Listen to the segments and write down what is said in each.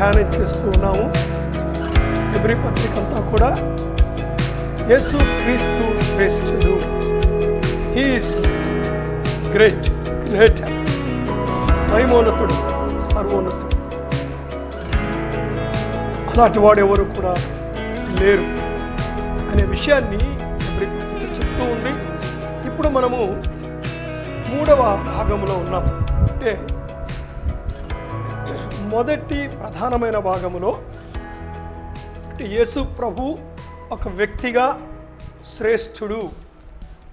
ధ్యానం చేస్తూ ఉన్నాము. హెబ్రీ పత్రిక అంతా కూడా యేసు క్రీస్తు శ్రేష్ఠుడు, హీ ఈస్ గ్రేట్, మహిమోన్నతుడు, సర్వోన్నతుడు. అలాంటి వాడు ఎవరు కూడా లేరు అనే విషయాన్ని హెబ్రీ పత్రిక చెప్తూ ఉంది. ఇప్పుడు మనము 3వ భాగంలో ఉన్నాం. అంటే మొదటి ప్రధానమైన భాగములో అంటే యేసు ప్రభు ఒక వ్యక్తిగా శ్రేష్ఠుడు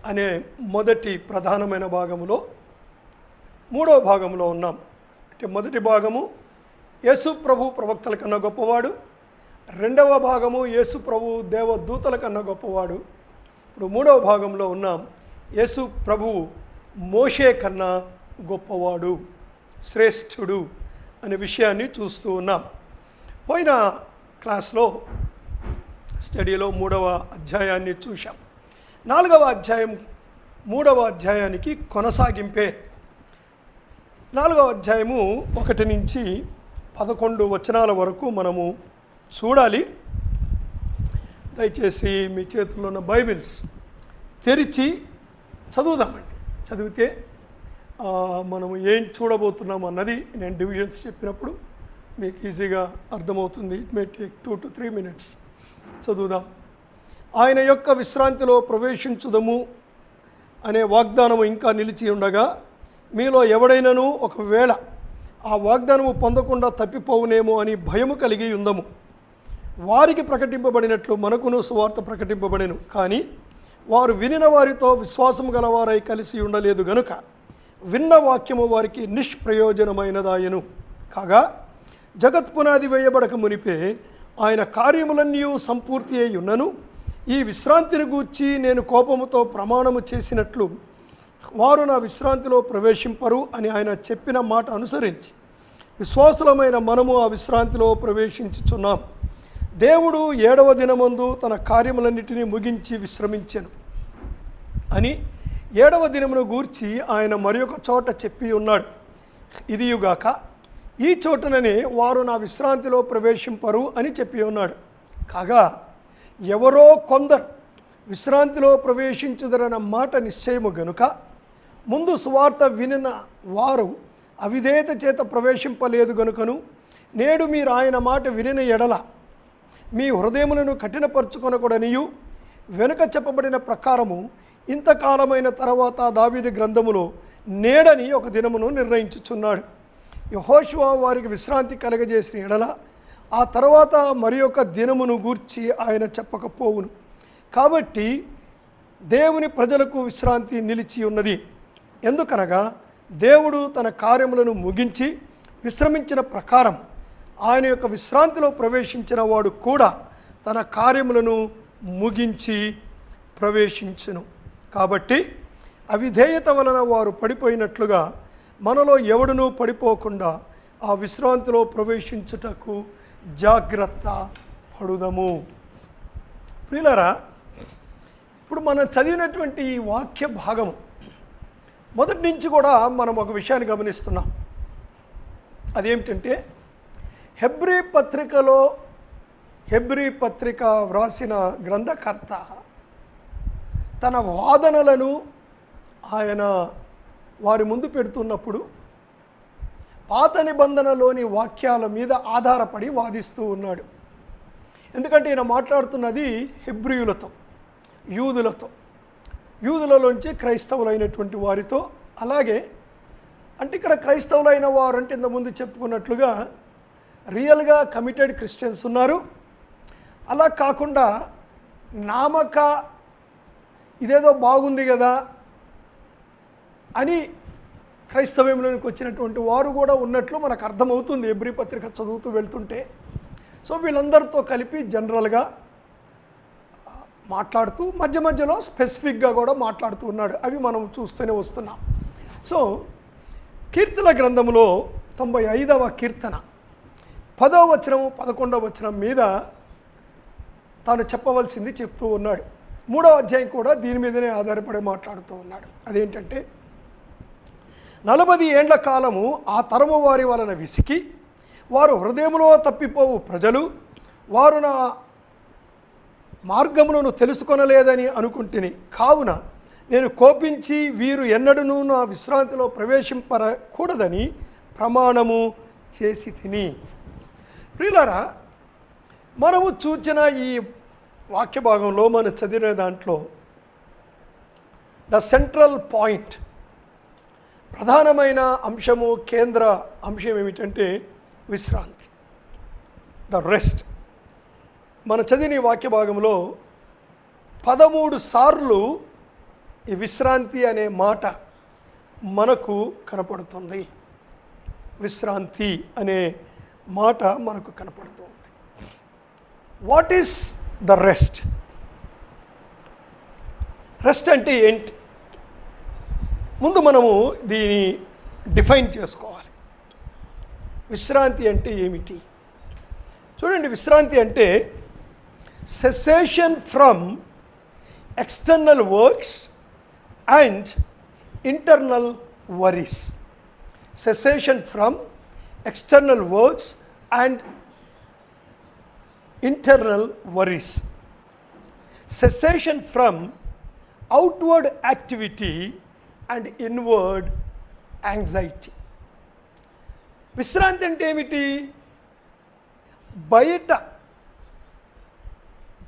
అనే మొదటి ప్రధానమైన భాగములో 3వ భాగంలో ఉన్నాం. అంటే మొదటి భాగము యేసు ప్రభు ప్రవక్తల కన్నా గొప్పవాడు, 2వ భాగము యేసు ప్రభు దేవదూతల కన్నా గొప్పవాడు. ఇప్పుడు 3వ భాగంలో ఉన్నాం. యేసు ప్రభువు మోషే కన్నా గొప్పవాడు, శ్రేష్ఠుడు అనే విషయాన్ని చూస్తూ ఉన్నాం. పోయిన క్లాస్లో స్టడీలో 3వ అధ్యాయాన్ని చూశాం. 4వ అధ్యాయం 3వ అధ్యాయానికి కొనసాగింపే. 4వ అధ్యాయము 1 నుంచి 11 వచనాల వరకు మనము చూడాలి. దయచేసి మీ చేతుల్లో ఉన్న బైబిల్స్ తెరిచి చదువుదామండి. చదివితే మనము ఏం చూడబోతున్నాం అన్నది నేను డివిజన్స్ చెప్పినప్పుడు మీకు ఈజీగా అర్థమవుతుంది. It may take 2 to 3 minutes. చదువుదాం. ఆయన యొక్క విశ్రాంతిలో ప్రవేశించుదము అనే వాగ్దానము ఇంకా నిలిచి ఉండగా మీలో ఎవడైనను ఒకవేళ ఆ వాగ్దానము పొందకుండా తప్పిపోవునేమో అని భయము కలిగి ఉందము. వారికి ప్రకటింపబడినట్లు మనకును సువార్త ప్రకటింపబడెను, కానీ వారు వినిన వారితో విశ్వాసము గలవారై కలిసి ఉండలేదు గనుక విన్న వాక్యము వారికి నిష్ప్రయోజనమైనదాయను. కాగా జగత్ పునాది వేయబడక మునిపే ఆయన కార్యములన్నీ సంపూర్తి అయి ఉన్నను ఈ విశ్రాంతిని గూర్చి నేను కోపముతో ప్రమాణము చేసినట్లు వారు నా విశ్రాంతిలో ప్రవేశింపరు అని ఆయన చెప్పిన మాట అనుసరించి విశ్వాసులమైన మనము ఆ విశ్రాంతిలో ప్రవేశించుచున్నాం. దేవుడు 7వ దినమందు తన కార్యములన్నిటినీ ముగించి విశ్రమించెను అని 7వ దినమును గూర్చి ఆయన మరి ఒక చోట చెప్పి ఉన్నాడు. ఇదియుగాక ఈ చోటననే వారు నా విశ్రాంతిలో ప్రవేశింపరు అని చెప్పి ఉన్నాడు. కాగా ఎవరో కొందరు విశ్రాంతిలో ప్రవేశించుదరన్న మాట నిశ్చయము గనుక ముందు సువార్త వినిన వారు అవిధేయత చేత ప్రవేశింపలేదు గనుకను నేడు మీరు ఆయన మాట వినిన ఎడల మీ హృదయములను కఠినపరచుకొనకూడనియు వెనుక చెప్పబడిన ప్రకారము ఇంతకాలమైన తర్వాత దావీదు గ్రంథములో నేడని ఒక దినమును నిర్ణయించుచున్నాడు. యెహోషువ వారికి విశ్రాంతి కలగజేసిన ఎడల ఆ తర్వాత మరి ఒక దినమును గూర్చి ఆయన చెప్పకపోవును. కాబట్టి దేవుని ప్రజలకు విశ్రాంతి నిలిచి ఉన్నది. ఎందుకనగా దేవుడు తన కార్యములను ముగించి విశ్రమించిన ప్రకారం ఆయన యొక్క విశ్రాంతిలో ప్రవేశించిన వాడు కూడా తన కార్యములను ముగించి ప్రవేశించును. కాబట్టి అవిధేయత వలన వారు పడిపోయినట్లుగా మనలో ఎవడునూ పడిపోకుండా ఆ విశ్రాంతిలో ప్రవేశించుటకు జాగ్రత్త పడుదము. ప్రియులారా, ఇప్పుడు మనం చదివినటువంటి ఈ వాక్య భాగము మొదటి నుంచి కూడా మనం ఒక విషయాన్ని గమనిస్తున్నాం. అదేమిటంటే హెబ్రీ పత్రిక వ్రాసిన గ్రంథకర్త తన వాదనలను ఆయన వారి ముందు పెడుతున్నప్పుడు పాత నిబంధనలోని వాక్యాల మీద ఆధారపడి వాదిస్తూ ఉన్నాడు. ఎందుకంటే ఈయన మాట్లాడుతున్నది హెబ్రీయులతో, యూదులలోంచి క్రైస్తవులైనటువంటి వారితో. అలాగే అంటే ఇక్కడ క్రైస్తవులైన వారు అంటే ఇంతకుముందు చెప్పుకున్నట్లుగా రియల్గా కమిటెడ్ క్రిస్టియన్స్ ఉన్నారు. అలా కాకుండా నామక ఇదేదో బాగుంది కదా అని క్రైస్తవ్యంలోనికి వచ్చినటువంటి వారు కూడా ఉన్నట్లు మనకు అర్థమవుతుంది హెబ్రీ పత్రిక చదువుతూ వెళ్తుంటే. సో వీళ్ళందరితో కలిపి జనరల్గా మాట్లాడుతూ మధ్య మధ్యలో స్పెసిఫిక్గా కూడా మాట్లాడుతూ ఉన్నాడు. అవి మనం చూస్తూనే వస్తున్నాం. సో కీర్తన గ్రంథంలో 95వ కీర్తన 10వ వచనం 11వ వచనం మీద తాను చెప్పవలసింది చెప్తూ ఉన్నాడు. 3వ అధ్యాయం కూడా దీని మీదనే ఆధారపడి మాట్లాడుతూ ఉన్నాడు. అదేంటంటే 40 ఏండ్ల కాలము ఆ తరము వారి వలన విసికి వారు హృదయములో తప్పిపోవు ప్రజలు, వారు నా మార్గములను తెలుసుకొనలేదని అనుకుంటుని, కావున నేను కోపించి వీరు ఎన్నడూనూ నా విశ్రాంతిలో ప్రవేశింపకూడదని ప్రమాణము చేసి తిని. ప్రియులారా, మనము చూచిన ఈ వాక్య భాగంలో మనం చదివిన దాంట్లో ద సెంట్రల్ పాయింట్, ప్రధానమైన అంశము, కేంద్ర అంశం ఏమిటంటే విశ్రాంతి, ద రెస్ట్. మన చదివిన ఈ వాక్య భాగంలో 13 సార్లు ఈ విశ్రాంతి అనే మాట మనకు కనపడుతుంది. విశ్రాంతి అనే మాట మనకు కనపడుతుంది. What is the rest? Rest అంటే ఏంటి? ముందు మనము దీన్ని డిఫైన్ చేసుకోవాలి. విశ్రాంతి అంటే ఏమిటి? చూడండి, విశ్రాంతి అంటే cessation from external works and internal worries. Cessation from external works and internal worries. Cessation from outward activity and inward anxiety. విశ్రాంతి అంటే ఏమిటి? బయట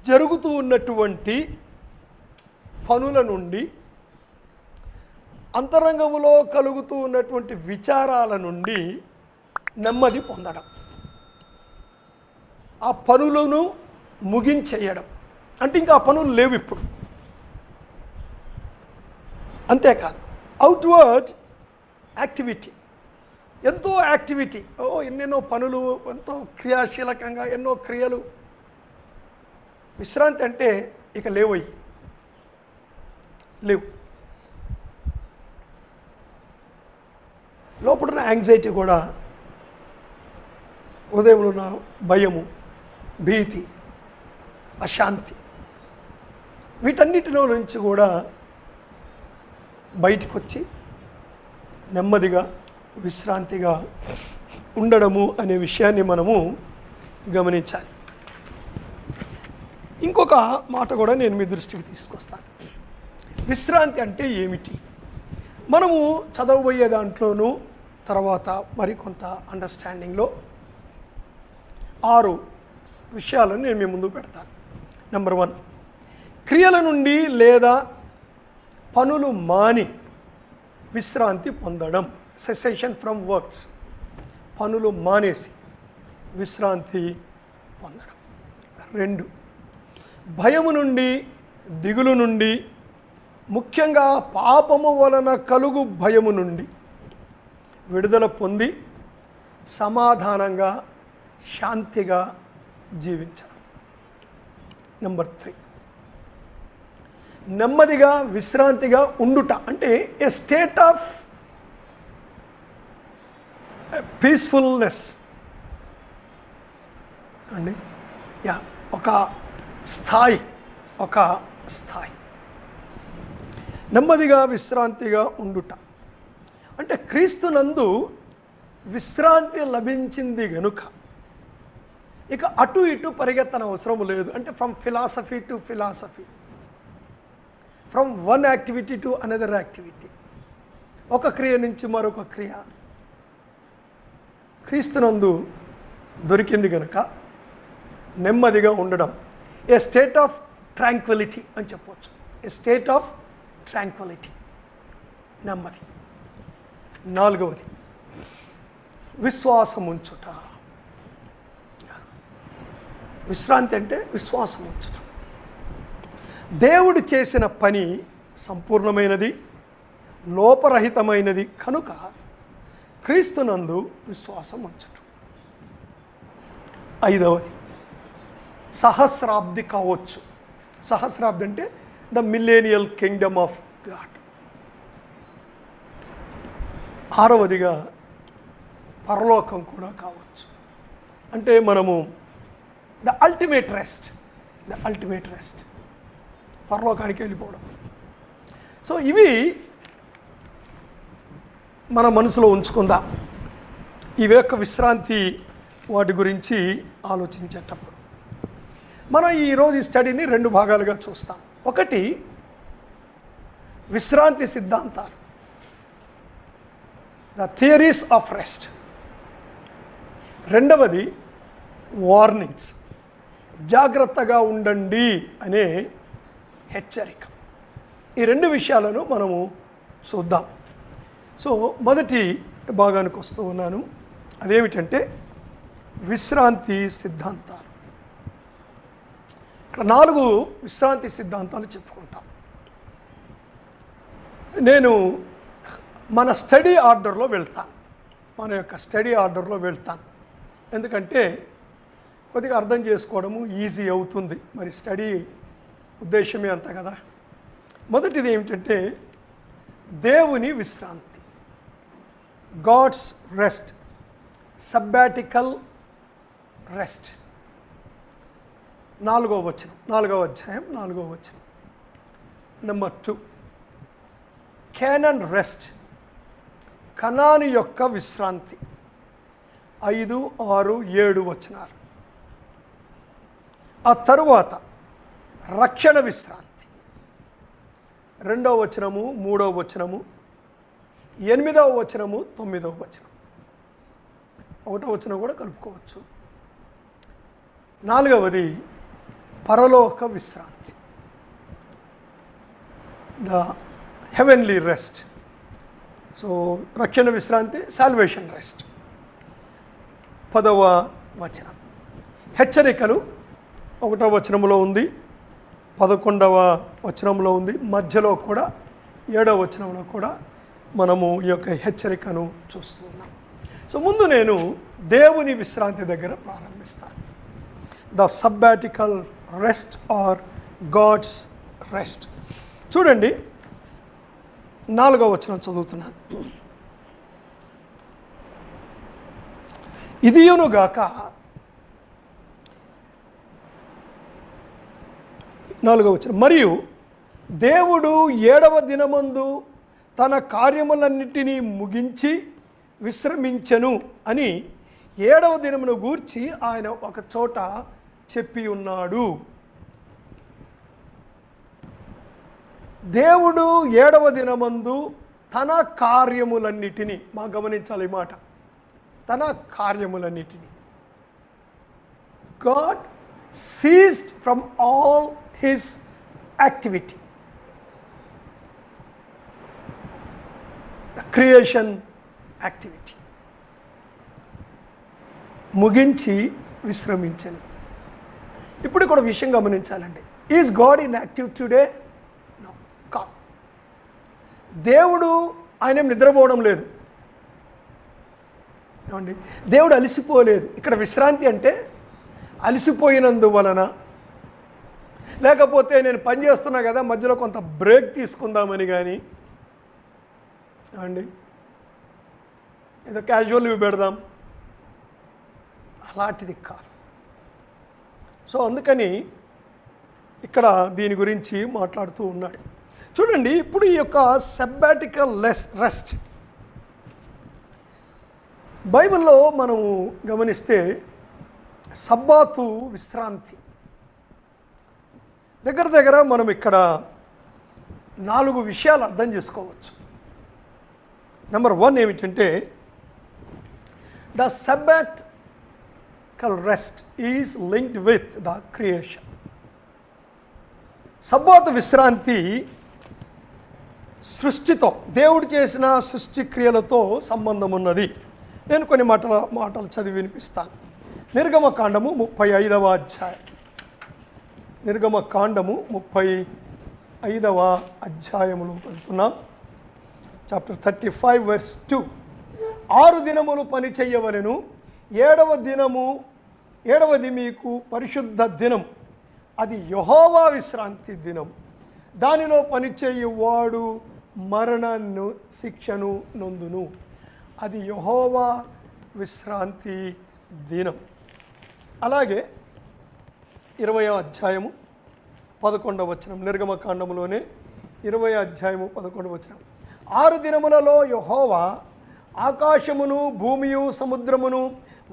జరుగుతూ ఉన్నటువంటి పనుల నుండి, అంతరంగములో కలుగుతూ ఉన్నటువంటి విచారాల నుండి నెమ్మది పొందడం, ఆ పనులను ముగించేయడం. అంటే ఇంకా ఆ పనులు లేవు ఇప్పుడు. అంతేకాదు, అవుట్వర్డ్ యాక్టివిటీ, ఎంతో యాక్టివిటీ, ఎన్నెన్నో పనులు, ఎంతో క్రియాశీలకంగా ఎన్నో క్రియలు. విశ్రాంతి అంటే ఇక లేవు. లోపల యాంగ్జైటీ కూడా, ఉదయంలో ఉన్న భయము, భీతి, అశాంతి, వీటన్నిటిలో నుంచి కూడా బయటకు వచ్చి నెమ్మదిగా విశ్రాంతిగా ఉండడము అనే విషయాన్ని మనము గమనించాలి. ఇంకొక మాట కూడా నేను మీ దృష్టికి తీసుకొస్తాను. విశ్రాంతి అంటే ఏమిటి? మనము చదవబోయే దాంట్లోనూ తర్వాత మరికొంత అండర్స్టాండింగ్లో 6 విషయాలను నేను మీ ముందు పెడతాను. నెంబర్ 1, క్రియల నుండి లేదా పనులు మాని విశ్రాంతి పొందడం. సెసేషన్ ఫ్రమ్ వర్క్స్, పనులు మానేసి విశ్రాంతి పొందడం. 2, భయము నుండి, దిగులు నుండి, ముఖ్యంగా పాపము వలన కలుగు భయము నుండి విడుదల పొంది సమాధానంగా, శాంతిగా జీవించడం. నెంబర్ 3, నెమ్మదిగా విశ్రాంతిగా ఉండుట. అంటే ఏ స్టేట్ ఆఫ్ పీస్ఫుల్నెస్ అండి. ఒక స్థాయి. నెమ్మదిగా విశ్రాంతిగా ఉండుట అంటే క్రీస్తునందు విశ్రాంతి లభించింది గనుక ఇక అటు ఇటు పరిగెత్తన అవసరం లేదు. అంటే from philosophy to philosophy, from one activity to another activity, ఒక క్రియ నుంచి మరొక క్రియ క్రీస్తునందు దొరికింది గనుక నెమ్మదిగా ఉండడం. ఏ స్టేట్ ఆఫ్ ట్రాంక్విలిటీ అని చెప్పవచ్చు. ఏ స్టేట్ ఆఫ్ ట్రాంక్విలిటీ, నెమ్మది. 4వది విశ్వాసం ఉంచుట. విశ్రాంతి అంటే విశ్వాసం ఉంచుట. దేవుడు చేసిన పని సంపూర్ణమైనది, లోపరహితమైనది కనుక క్రీస్తునందు విశ్వాసం ఉంచటం. 5వది సహస్రాబ్ది కావచ్చు. సహస్రాబ్ది అంటే the millennial kingdom of God. 6వదిగా పరలోకం కూడా కావచ్చు. అంటే మనము ద అల్టిమేట్ రెస్ట్, పరలోకానికి వెళ్ళిపోవడం. సో ఇవి మన మనసులో ఉంచుకుందాం. ఈ యొక్క విశ్రాంతి వాటి గురించి ఆలోచించేటప్పుడు మనం ఈరోజు ఈ స్టడీని 2 భాగాలుగా చూస్తాం. ఒకటి విశ్రాంతి సిద్ధాంతాలు, ద థియరీస్ ఆఫ్ రెస్ట్. రెండవది వార్నింగ్స్, జాగ్రత్తగా ఉండండి అనే హెచ్చరిక. ఈ 2 విషయాలను మనము చూద్దాం. సో మొదటి భాగానికి వస్తూ ఉన్నాను. అదేమిటంటే విశ్రాంతి సిద్ధాంతాలు. ఇక్కడ 4 విశ్రాంతి సిద్ధాంతాలు చెప్పుకుంటాం. నేను మన స్టడీ ఆర్డర్లో వెళ్తాను, మన యొక్క స్టడీ ఆర్డర్లో వెళ్తాను. ఎందుకంటే కొద్దిగా అర్థం చేసుకోవడము ఈజీ అవుతుంది. మరి స్టడీ ఉద్దేశమే అంత కదా. మొదటిది ఏమిటంటే దేవుని విశ్రాంతి, గాడ్స్ రెస్ట్, సబ్బాటికల్ రెస్ట్. 4వ వచనం, 4వ అధ్యాయం 4వ వచనం. నెంబర్ 2 కానాన్ రెస్ట్, కనాను యొక్క విశ్రాంతి. 5, 6, 7 వచనాలు. ఆ తరువాత రక్షణ విశ్రాంతి, 2వ వచనము, 3వ వచనము, 8వ వచనము, 9వ వచనం. 1వ వచనం కూడా కలుపుకోవచ్చు. 4వది పరలోక విశ్రాంతి, ద హెవెన్లీ రెస్ట్. సో రక్షణ విశ్రాంతి, సాల్వేషన్ రెస్ట్. 10వ వచనం హెచ్చరికలు 1వ వచనంలో ఉంది, 11వ వచనంలో ఉంది, మధ్యలో కూడా 7వ వచనంలో కూడా మనము ఈ యొక్క హెచ్చరికను చూస్తున్నాం. సో ముందు నేను దేవుని విశ్రాంతి దగ్గర ప్రారంభిస్తాను. The sabbatical rest or God's rest. చూడండి, 4వ వచనం చదువుతున్నాను. ఇదియునుగాక 4వ వచనం, మరియు దేవుడు 7వ దినమందు తన కార్యములన్నిటినీ ముగించి విశ్రమించెను అని 7వ దినమును గూర్చి ఆయన ఒక చోట చెప్పి ఉన్నాడు. దేవుడు 7వ దినమందు తన కార్యములన్నిటినీ, మా గమనించాలి ఈ మాట, తన కార్యములన్నిటినీ. God ceased from all his activity, the creation activity, ముగించి విశ్రమించను. ఇప్పుడు కూడా విషయం గమనించాలండి. Is God inactive today? No, కాదు. దేవుడు ఆయన నిద్రపోవడం లేదు, ఏమండి, దేవుడు అలసిపోలేదు. ఇక్కడ విశ్రాంతి అంటే అలసిపోయినందువలన, లేకపోతే నేను పని చేస్తున్నా కదా మధ్యలో కొంత బ్రేక్ తీసుకుందామని కానీ, అండి ఏదో క్యాజువల్ లీవ్ పెడదాం, అలాంటిది కాదు. సో అందుకని ఇక్కడ దీని గురించి మాట్లాడుతూ ఉన్నాడు. చూడండి, ఇప్పుడు ఈ యొక్క సబ్బాటికల్ రెస్ట్ బైబిల్లో మనము గమనిస్తే సబ్బాతు విశ్రాంతి దగ్గర మనం ఇక్కడ 4 విషయాలు అర్థం చేసుకోవచ్చు. నెంబర్ 1 ఏమిటంటే the sabbatical rest is linked with the creation. సబ్బాతు విశ్రాంతి సృష్టితో, దేవుడు చేసిన సృష్టి క్రియలతో సంబంధం ఉన్నది. నేను కొన్ని మాటలు చదివి వినిపిస్తాను. నిర్గమకాండము 35వ అధ్యాయం, నిర్గమకాండము 35వ అధ్యాయములో వెళ్తున్నాం. Chapter 35 verse 2. 6 దినములు పని చెయ్యవలెను, 7వది మీకు పరిశుద్ధ దినం, అది యెహోవా విశ్రాంతి దినం. దానిలో పనిచేయువాడు మరణను శిక్షను నొందును. అది యెహోవా విశ్రాంతి దినం. అలాగే 20వ అధ్యాయము 11వ వచనం, నిర్గమకాండములోనే 20వ అధ్యాయము 11వ వచనం. 6 దినములలో యెహోవా ఆకాశమును, భూమియు, సముద్రమును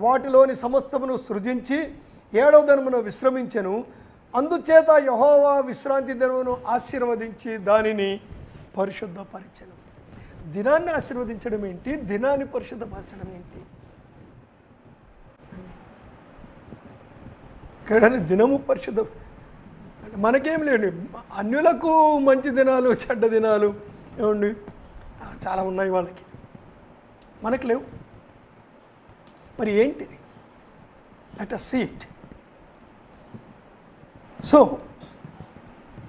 వాటిలోని సమస్తమును సృజించి 7వ దినమున విశ్రమించెను. అందుచేత యెహోవా విశ్రాంతి దినమును ఆశీర్వదించి దానిని పరిశుద్ధపరిచెను. దినాన్ని ఆశీర్వదించడం ఏంటి? దినాన్ని పరిశుద్ధపరచడం ఏంటి? ఇక్కడ దినము పరిశుద్ధ మనకేం లేండి. అన్యులకు మంచి దినాలు, చెడ్డ దినాలు ఏమండి చాలా ఉన్నాయి వాళ్ళకి, మనకు లేవు. మరి ఏంటిది? Let us see it. So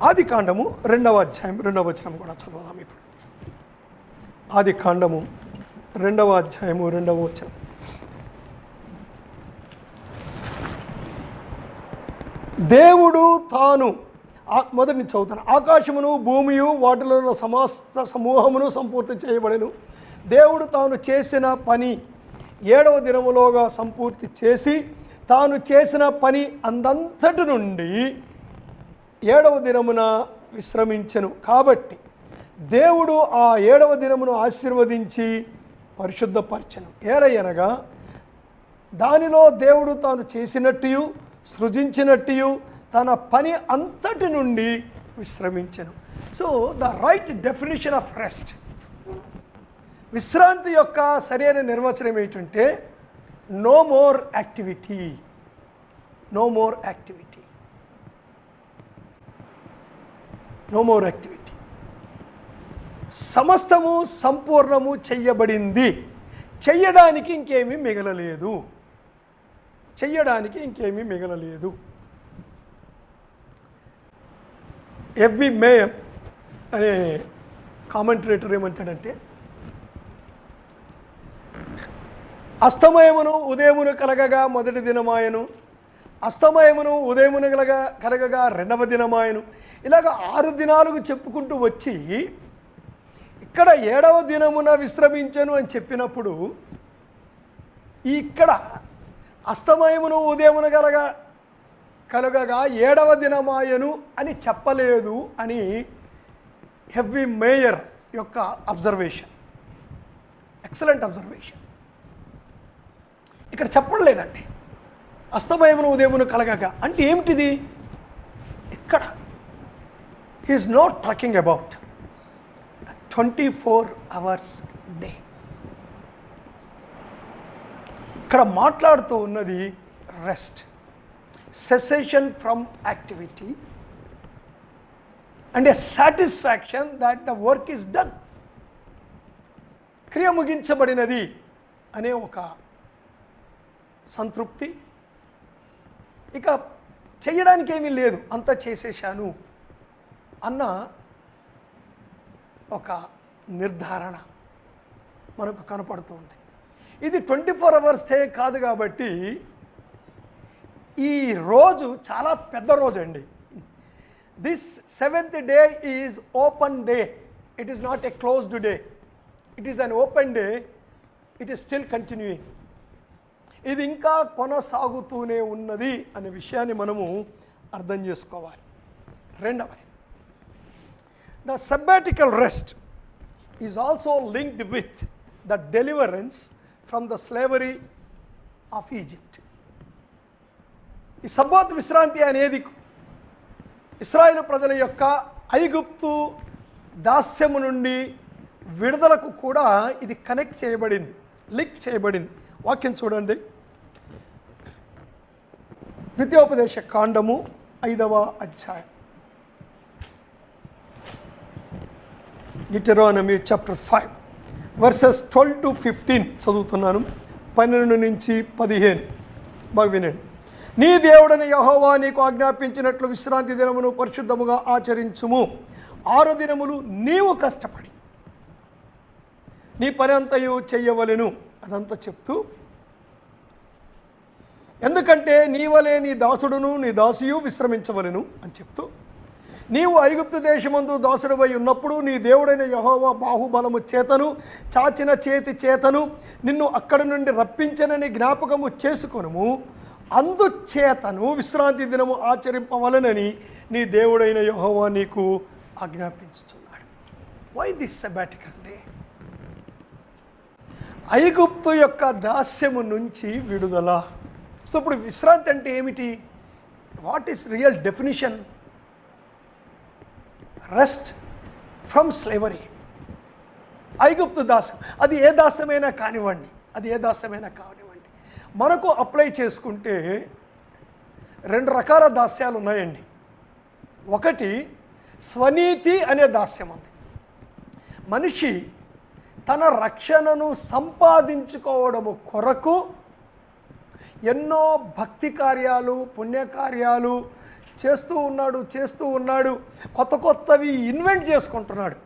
ఆదికాండము 2వ అధ్యాయం 2వ వచనం కూడా చదువుదాం ఇప్పుడు. ఆదికాండము 2వ అధ్యాయము 2వ వచనం. దేవుడు తాను, మొదటి నుంచి చదువుతాను. ఆకాశమును భూమియు వాటిలో ఉన్న సమస్త సమూహమును సంపూర్తి చేయబడెను. దేవుడు తాను చేసిన పని 7వ దినములోగా సంపూర్తి చేసి తాను చేసిన పని అందంతటి నుండి 7వ దినమున విశ్రమించెను. కాబట్టి దేవుడు ఆ 7వ దినమును ఆశీర్వదించి పరిశుద్ధపరచెను. ఏలయనగా దానిలో దేవుడు తాను చేసినట్టు సృజించినట్టు తన పని అంతటి నుండి విశ్రమించెను. So the right definition of rest, విశ్రాంతి యొక్క సరైన నిర్వచనం ఏంటంటే no more activity. No more activity. No more activity. సమస్తము సంపూర్ణము చెయ్యబడింది. చెయ్యడానికి ఇంకేమీ మిగలలేదు. చెయ్యడానికి ఇంకేమీ మిగలలేదు. ఎఫ్బి మేయర్ అనే కామెంటరేటర్ ఏమంటాడంటే, అస్తమయమును ఉదయమును కలగగా మొదటి దినమాయను, అస్తమయమును ఉదయమును కలగగా 2వ దినమాయను. ఇలాగ 6 దినాలకు చెప్పుకుంటూ వచ్చి ఇక్కడ 7వ దినమున విశ్రమించను అని చెప్పినప్పుడు ఇక్కడ అస్తమయమును ఉదయమును కలగగా 7వ దినమాయను అని చెప్పలేదు అని ఎఫ్బి మేయర్ యొక్క అబ్జర్వేషన్. Excellent observation. ఇక్కడ చెప్పలేదండి అస్తమయమును ఉదయమును కలగగా అంటే ఏమిటిది? ఇక్కడ he is not talking about 24 hours day. ఇక్కడ మాట్లాడుతూ ఉన్నది rest, cessation from activity and a satisfaction that the work is done. క్రియ ముగించబడినది అనే ఒక సంతృప్తి, ఇక చేయడానికి ఏమీ లేదు, అంతా చేసేసాను అన్న ఒక నిర్ధారణ మనకు కనపడుతుంది. ఇది 24 hours డే కాదు కాబట్టి ఈ రోజు చాలా పెద్ద రోజు అండి. This 7th day is open day. It is not a closed day. It is an open day. It is still continuing. ఇది ఇంకా కొనసాగుతూనే ఉన్నది అనే విషయాన్ని మనము అర్థం చేసుకోవాలి. రెండవది, the sabbatical rest is also linked with the deliverance from the slavery of Egypt. ఈ సబ్బాత్ విశ్రాంతి అనేది ఇశ్రాయేలు ప్రజల యొక్క ఐగుప్తు దాస్యము నుండి విడుదలకు కూడా ఇది కనెక్ట్ చేయబడింది, లింక్ చేయబడింది. వాక్యం చూడండి, ద్వితీయోపదేశ కాండము 5వ అధ్యాయం, డిటెరోనమీ చాప్టర్ 5 వర్సెస్ 12 to 15 చదువుతున్నాను. 12 నుంచి 15 బాగా వినండి. నీ దేవుడని యెహోవా నీకు ఆజ్ఞాపించినట్లు విశ్రాంతి దినమును పరిశుద్ధముగా ఆచరించుము. 6 దినములు నీవు కష్టపడి నీ పని అంతయు చెయ్యవలెను. అదంతా చెప్తూ, ఎందుకంటే నీ వలె నీ దాసుడును నీ దాసియు విశ్రమించవలెను అని చెప్తూ, నీవు ఐగుప్తు దేశమందు దాసుడివై ఉన్నప్పుడు నీ దేవుడైన యెహోవా బాహుబలము చేతను చాచిన చేతి చేతను నిన్ను అక్కడి నుండి రప్పించనని జ్ఞాపకము చేసుకొనుము. అందుచేతను విశ్రాంతి దినము ఆచరింపవలనని నీ దేవుడైన యెహోవా నీకు ఆజ్ఞాపించుచున్నాడు. Why this sabbatical day? ఐగుప్తు యొక్క దాస్యము నుంచి విడుదల. సో ఇప్పుడు విశ్రాంతి అంటే ఏమిటి? What is real definition? Rest from slavery. ఐగుప్తు దాస్యం, అది ఏ దాస్యమైనా కానివ్వండి, మనకు అప్లై చేసుకుంటే 2 రకాల దాస్యాలు ఉన్నాయండి. ఒకటి స్వనీతి అనే దాస్యం ఉంది. మనిషి తన రక్షణను సంపాదించుకోవడము కొరకు ఎన్నో భక్తి కార్యాలు, పుణ్యకార్యాలు చేస్తూ ఉన్నాడు, కొత్తవి ఇన్వెంట్ చేసుకుంటున్నాడు.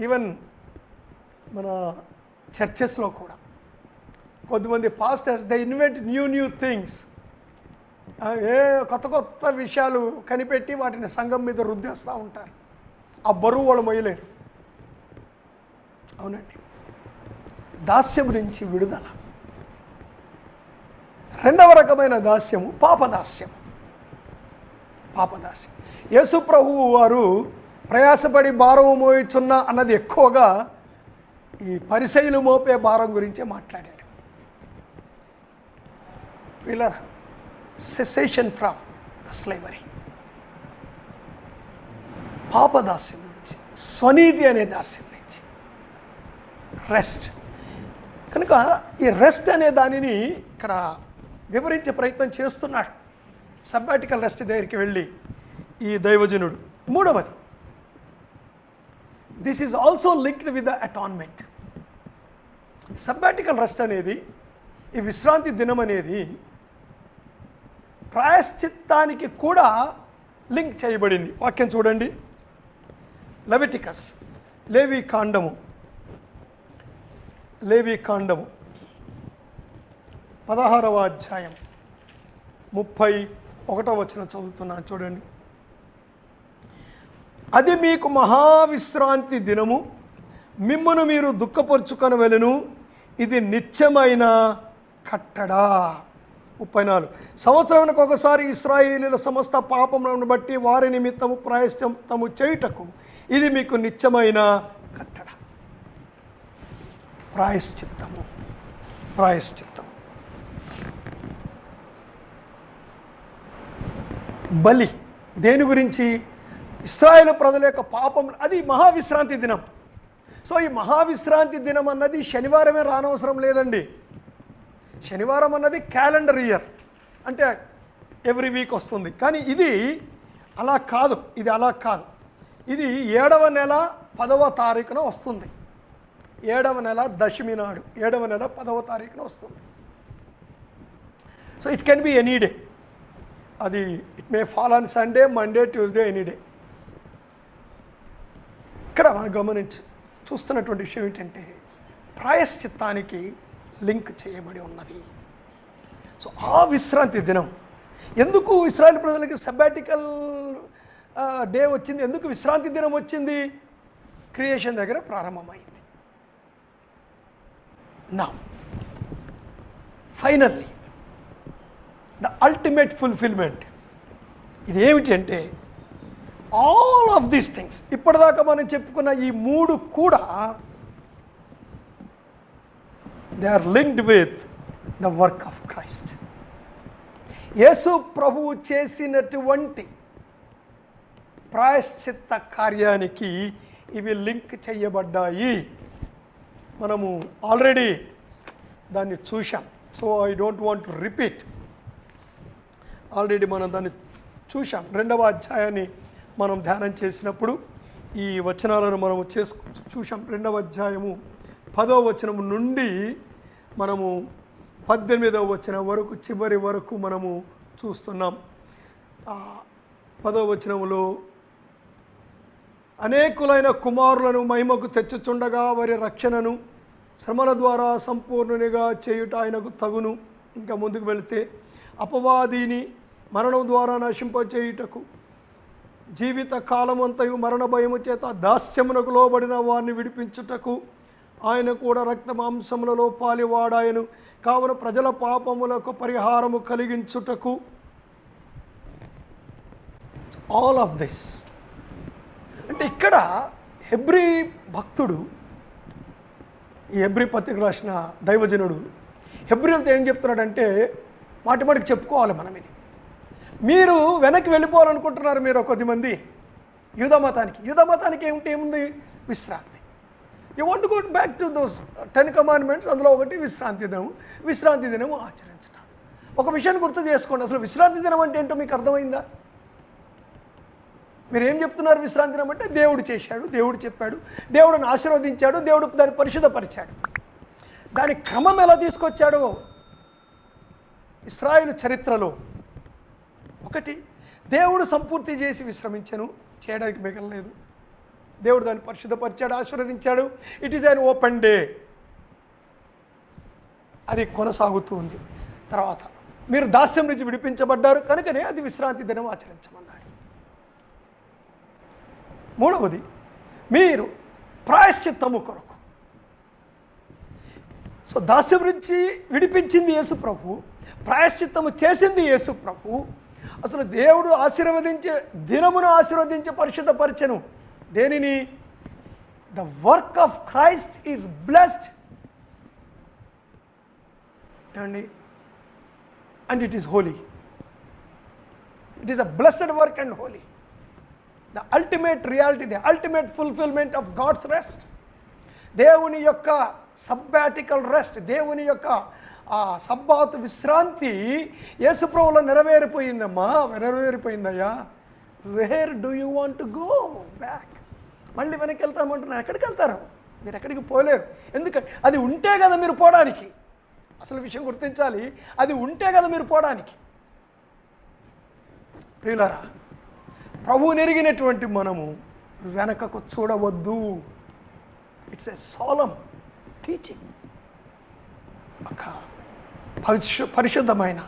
ఈవెన్ మన చర్చెస్లో కూడా కొద్దిమంది pastors they invent new things. కొత్త విషయాలు కనిపెట్టి వాటిని సంఘం మీద రుద్దేస్తూ ఉంటారు. ఆ బరువు వాళ్ళు మొయ్యలేరు. అవునండి, దాస్యం నుంచి విడుదల. రెండవ రకమైన దాస్యము పాపదాస్యం. యేసు ప్రభువు వారు ప్రయాసపడి భారము మోయుచున్న అన్నది ఎక్కువగా ఈ పరిసయ్యులు మోపే భారం గురించే మాట్లాడాడు. పిల్లర్ సెసేషన్ ఫ్రమ్ స్లేవరీ, పాపదాస్యం నుంచి, స్వనీతి అనే దాస్యం నుంచి రెస్ట్. కనుక ఈ రెస్ట్ అనే దానిని ఇక్కడ వివరించే ప్రయత్నం చేస్తున్నాడు. సబ్బాటికల్ రెస్ట్ దగ్గరికి వెళ్ళి ఈ దైవజనుడు. మూడవది, this is also linked with the atonement. Sabbatical rest అనేది, ఈ విశ్రాంతి దినం అనేది ప్రాయశ్చిత్తానికి కూడా లింక్ చేయబడింది. వాక్యం చూడండి, లెవిటికస్, లేవి కాండము 16వ అధ్యాయం 31వ వచనం చదువుతున్నాను చూడండి. అది మీకు మహావిశ్రాంతి దినము, మిమ్మును మీరు దుఃఖపరుచుకొనవలెను, ఇది నిత్యమైన కట్టడా. 34 సంవత్సరానికి ఒకసారి ఇశ్రాయేలీయుల సమస్త పాపములను బట్టి వారి నిమిత్తము ప్రాయశ్చిత్తము చేయుటకు ఇది మీకు నిత్యమైన కట్టడ. ప్రాయశ్చిత్తము. బలి దేని గురించి? ఇశ్రాయేలు ప్రజల యొక్క పాపం. అది మహావిశ్రాంతి దినం. సో ఈ మహావిశ్రాంతి దినం అన్నది శనివారమే రానవసరం లేదండి. శనివారం అన్నది క్యాలెండర్ ఇయర్, అంటే ఎవ్రీ వీక్ వస్తుంది. కానీ ఇది అలా కాదు. ఇది 7వ నెల 10వ తారీఖున వస్తుంది. 7వ నెల దశమి నాడు, 7వ నెల 10వ తారీఖున వస్తుంది. So it can be any day. అది it may fall on Sunday, Monday, Tuesday, any day. ఇక్కడ మనం చూస్తున్నటువంటి విషయం ఏంటంటే ప్రాయశ్చిత్తానికి లింక్ చేయబడి ఉన్నది. సో ఆ విశ్రాంతి దినం ఎందుకు ఇశ్రాయేలు ప్రజలకి సబ్బాటికల్ డే వచ్చింది? ఎందుకు విశ్రాంతి దినం వచ్చింది? క్రియేషన్ దగ్గర ప్రారంభమైంది. Now finally the ultimate fulfilment. ఇది ఏమిటి అంటే ఆల్ ఆఫ్ దీస్ థింగ్స్, ఇప్పటిదాకా మనం చెప్పుకున్న ఈ 3 కూడా they are linked with the work of Christ. యేసు ప్రభువు చేసినటువంటి ప్రాయశ్చిత్త కార్యానికి ఇవి లింక్ చేయబడ్డాయి. మనము ఆల్రెడీ దాన్ని చూసాం. So I don't want to repeat. Already మనం దాన్ని చూసాం. 2వ అధ్యాయాన్ని మనం ధ్యానం చేసినప్పుడు ఈ వచనాలను మనము చూసాం. 2వ అధ్యాయము 10వ వచనం నుండి మనము 18వ వచనం వరకు, చివరి వరకు మనము చూస్తున్నాం. 10వ వచనంలో అనేకులైన కుమారులను మహిమకు తెచ్చుచుండగా వారి రక్షణను శ్రమల ద్వారా సంపూర్ణునిగా చేయుట ఆయనకు తగును. ఇంకా ముందుకు వెళితే అపవాదిని మరణం ద్వారా నశింపచేయుటకు జీవిత కాలమంతయు మరణ భయము చేత దాస్యమునకు లోబడిన వారిని విడిపించుటకు ఆయన కూడా రక్త మాంసములలో పాలివాడాయను. కావున ప్రజల పాపములకు పరిహారము కలిగించుటకు. ఆల్ ఆఫ్ దిస్ అంటే ఇక్కడ హెబ్రీ భక్తుడు ఈ హెబ్రీ పత్రిక రాసిన దైవజనుడు హెబ్రీలతో ఏం చెప్తున్నాడంటే, మాటికి చెప్పుకోవాలి మనం ఇది. మీరు వెనక్కి వెళ్ళిపోవాలనుకుంటున్నారు మీరు కొద్దిమంది యూదమతానికి ఏముంది? విశ్రాంతి. You want go back to those 10 commandments. అందులో ఒకటి విశ్రాంతి దినము ఆచరించడం. ఒక విషయాన్ని గుర్తు చేసుకోండి, అసలు విశ్రాంతి దినం అంటే ఏంటో మీకు అర్థమైందా? మీరు ఏం చెప్తున్నారు? విశ్రాంతి దినం అంటే దేవుడు చేశాడు, దేవుడు చెప్పాడు, దేవుడిని ఆశీర్వదించాడు, దేవుడు దాన్ని పరిశుద్ధపరిచాడు. దాని క్రమం ఎలా తీసుకొచ్చాడో ఇశ్రాయేలు చరిత్రలో ఒకటి, దేవుడు సంపూర్తి చేసి విశ్రమించను, చేయడానికి మిగలలేదు. దేవుడు దాన్ని పరిశుద్ధపరిచాడు, ఆశీర్వదించాడు. It is an open day, అది కొనసాగుతూ ఉంది. తర్వాత మీరు దాస్యం నుంచి విడిపించబడ్డారు కనుకనే అది విశ్రాంతి దినం ఆచరించమన్నాడు. మూడవది, మీరు ప్రాయశ్చిత్తము కొరకు. సో దాస్యం నుంచి విడిపించింది యేసు ప్రభు, ప్రాయశ్చిత్తము చేసింది యేసు ప్రభు. అసలు దేవుడు ఆశీర్వదించే దినమును ఆశీర్వదించి పరిశుద్ధపరిచెను. దేనిని? The work of Christ is blessed and it is holy. It is a blessed work and holy. The ultimate reality, the ultimate fulfilment of God's rest. దేవుని యొక్క సబ్బాటికల్ రెస్ట్, దేవుని యొక్క సబ్బాతు విశ్రాంతి యేసుప్రభువులో నెరవేరిపోయిందయ్యా. Where do you want to go back? మళ్ళీ వెనక్కి వెళ్తామంటున్నారు. ఎక్కడికి వెళ్తారు? మీరు ఎక్కడికి పోలేరు. ఎందుకంటే అది ఉంటే కదా మీరు పోవడానికి. అసలు విషయం గుర్తించాలి, అది ఉంటే కదా మీరు పోవడానికి. ప్రియులారా, ప్రభువు నెరిగినటువంటి మనము వెనకకు చూడవద్దు. It's a సోలమ్ teaching. ఒక పరిశుద్ధమైన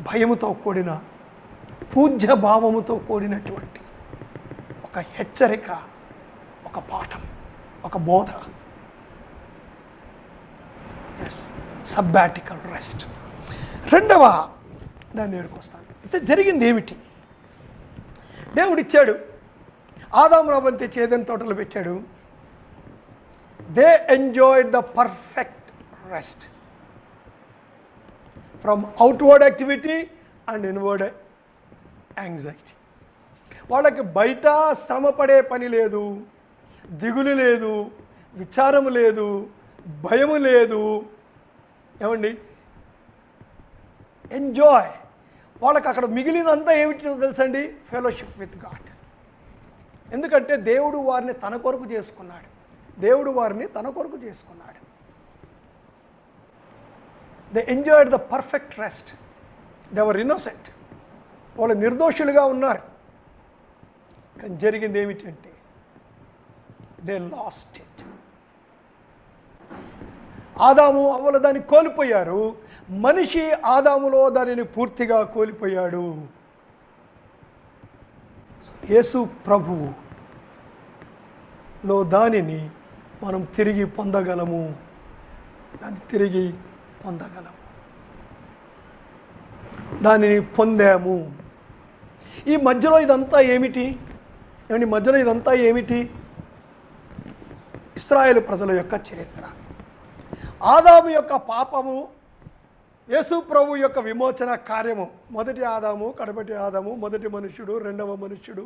భయముతో కూడిన పూజ్య భావముతో కూడినటువంటి ఒక హెచ్చరిక, ఒక పాఠం, ఒక బోధ. సబ్బాటికల్ రెస్ట్. రెండవ దాని దగ్గరికి వస్తాను. అయితే జరిగింది ఏమిటి? దేవుడిచ్చాడు, ఆదాము రవ్వంతి చేదని తోటలు పెట్టాడు. They enjoyed the perfect rest from outward activity and inward anxiety. వాళ్ళకి బయట శ్రమ పడే పని లేదు, దిగులు లేదు, విచారము లేదు, భయము లేదు. ఏమండి? ఎంజాయ్. వాళ్ళకి అక్కడ మిగిలినంతా ఏమిటో తెలుసండి? Fellowship with God. ఎందుకంటే దేవుడు వారిని తన కొరకు చేసుకున్నాడు. They enjoyed the perfect rest. They were innocent. వాళ్ళు నిర్దోషులుగా ఉన్నారు. కానీ జరిగింది ఏమిటంటే దే లాస్ట్ ఇట్. ఆదాము అవ్వలు దాన్ని కోల్పోయారు. మనిషి ఆదాములో దానిని పూర్తిగా కోల్పోయాడు. యేసు ప్రభువులో దానిని మనం తిరిగి పొందగలము. దానిని పొందాము. ఈ మధ్యలో ఇదంతా ఏమిటి? ఇశ్రాయేలు ప్రజల యొక్క చరిత్ర. ఆదాము యొక్క పాపము, యేసు ప్రభు యొక్క విమోచన కార్యము. మొదటి ఆదాము, కడపటి ఆదాము, మొదటి మనుష్యుడు, రెండవ మనుష్యుడు.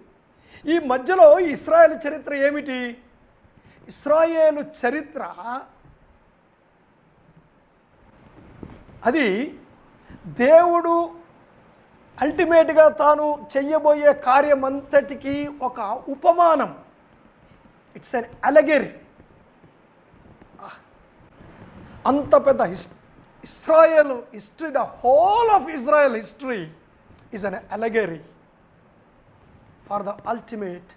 ఈ మధ్యలో ఇశ్రాయేలు చరిత్ర ఏమిటి? ఇశ్రాయేలు చరిత్ర అది దేవుడు అల్టిమేట్గా తాను చెయ్యబోయే కార్యమంతటికి ఒక ఉపమానం. It's an allegory. అంత పెద్ద Israel history, the whole of Israel history is an allegory for the ultimate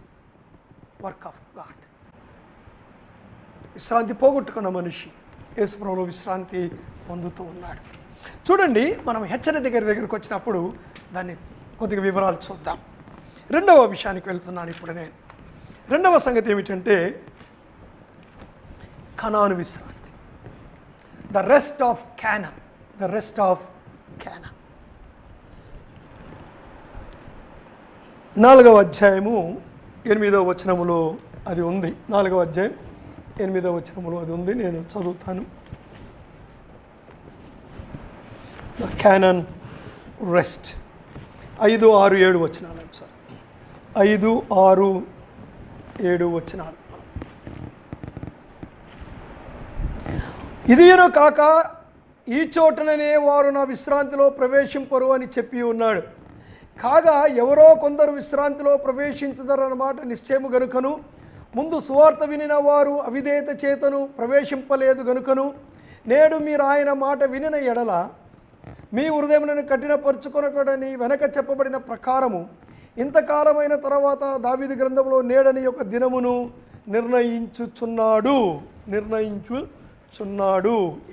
work of God. విశ్రాంతి పోగొట్టుకున్న మనిషి యేసు ప్రభువులో విశ్రాంతి పొందుతూ ఉన్నాడు. చూడండి, మనం హెచ్చరిక దగ్గరికి వచ్చినప్పుడు దాన్ని కొద్దిగా వివరాలు చూద్దాం. రెండవ విషయానికి వెళ్తున్నాను ఇప్పుడు నేను. రెండవ సంగతి ఏమిటంటే కనాను విశ్రాంతి. The rest of Conan. 4వ అధ్యాయము 8వ వచనములో అది ఉంది. 4వ అధ్యాయం 8వ వచనంలో అది ఉంది, నేను చదువుతాను. The canon rest. 5, 6, 7 వచనాలు సార్. 5, 6, 7 వచనాలు. ఇదియును కాక ఈ చోటననే వారు నా విశ్రాంతిలో ప్రవేశింపరు అని చెప్పి ఉన్నాడు. కాగా ఎవరో కొందరు విశ్రాంతిలో ప్రవేశించుదరన్నమాట నిశ్చయము గనుకను, ముందు సువార్త వినిన వారు అవిధేయత చేతను ప్రవేశింపలేదు గనుకను, నేడు మీరు ఆయన మాట వినిన ఎడల మీ హృదయములను కఠినపరుచుకొనకూడని వెనక చెప్పబడిన ప్రకారము ఇంతకాలమైన తర్వాత దావీదు గ్రంథంలో నేడని యొక్క దినమును నిర్ణయించుచున్నాడు.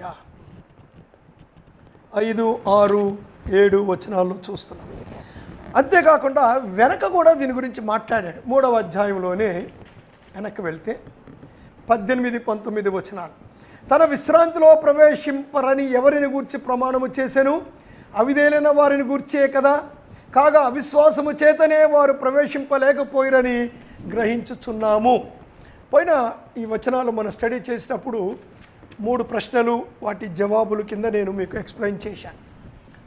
యా 5, 6, 7 వచనాల్లో చూస్తున్నాం. అంతేకాకుండా వెనక కూడా దీని గురించి మాట్లాడాడు. 3వ అధ్యాయంలోనే వెనక్కి వెళ్తే 18, 19 వచనాలు. తన విశ్రాంతిలో ప్రవేశింపరని ఎవరిని గూర్చి ప్రమాణము చేసెను? అవిధేయులైన వారిని గూర్చే కదా. కాగా అవిశ్వాసము చేతనే వారు ప్రవేశింపలేకపోయిరని గ్రహించుచున్నాము. పోయిన ఈ వచనాలు మనం స్టడీ చేసినప్పుడు 3 ప్రశ్నలు, వాటి జవాబులు కింద నేను మీకు ఎక్స్ప్లెయిన్ చేశాను.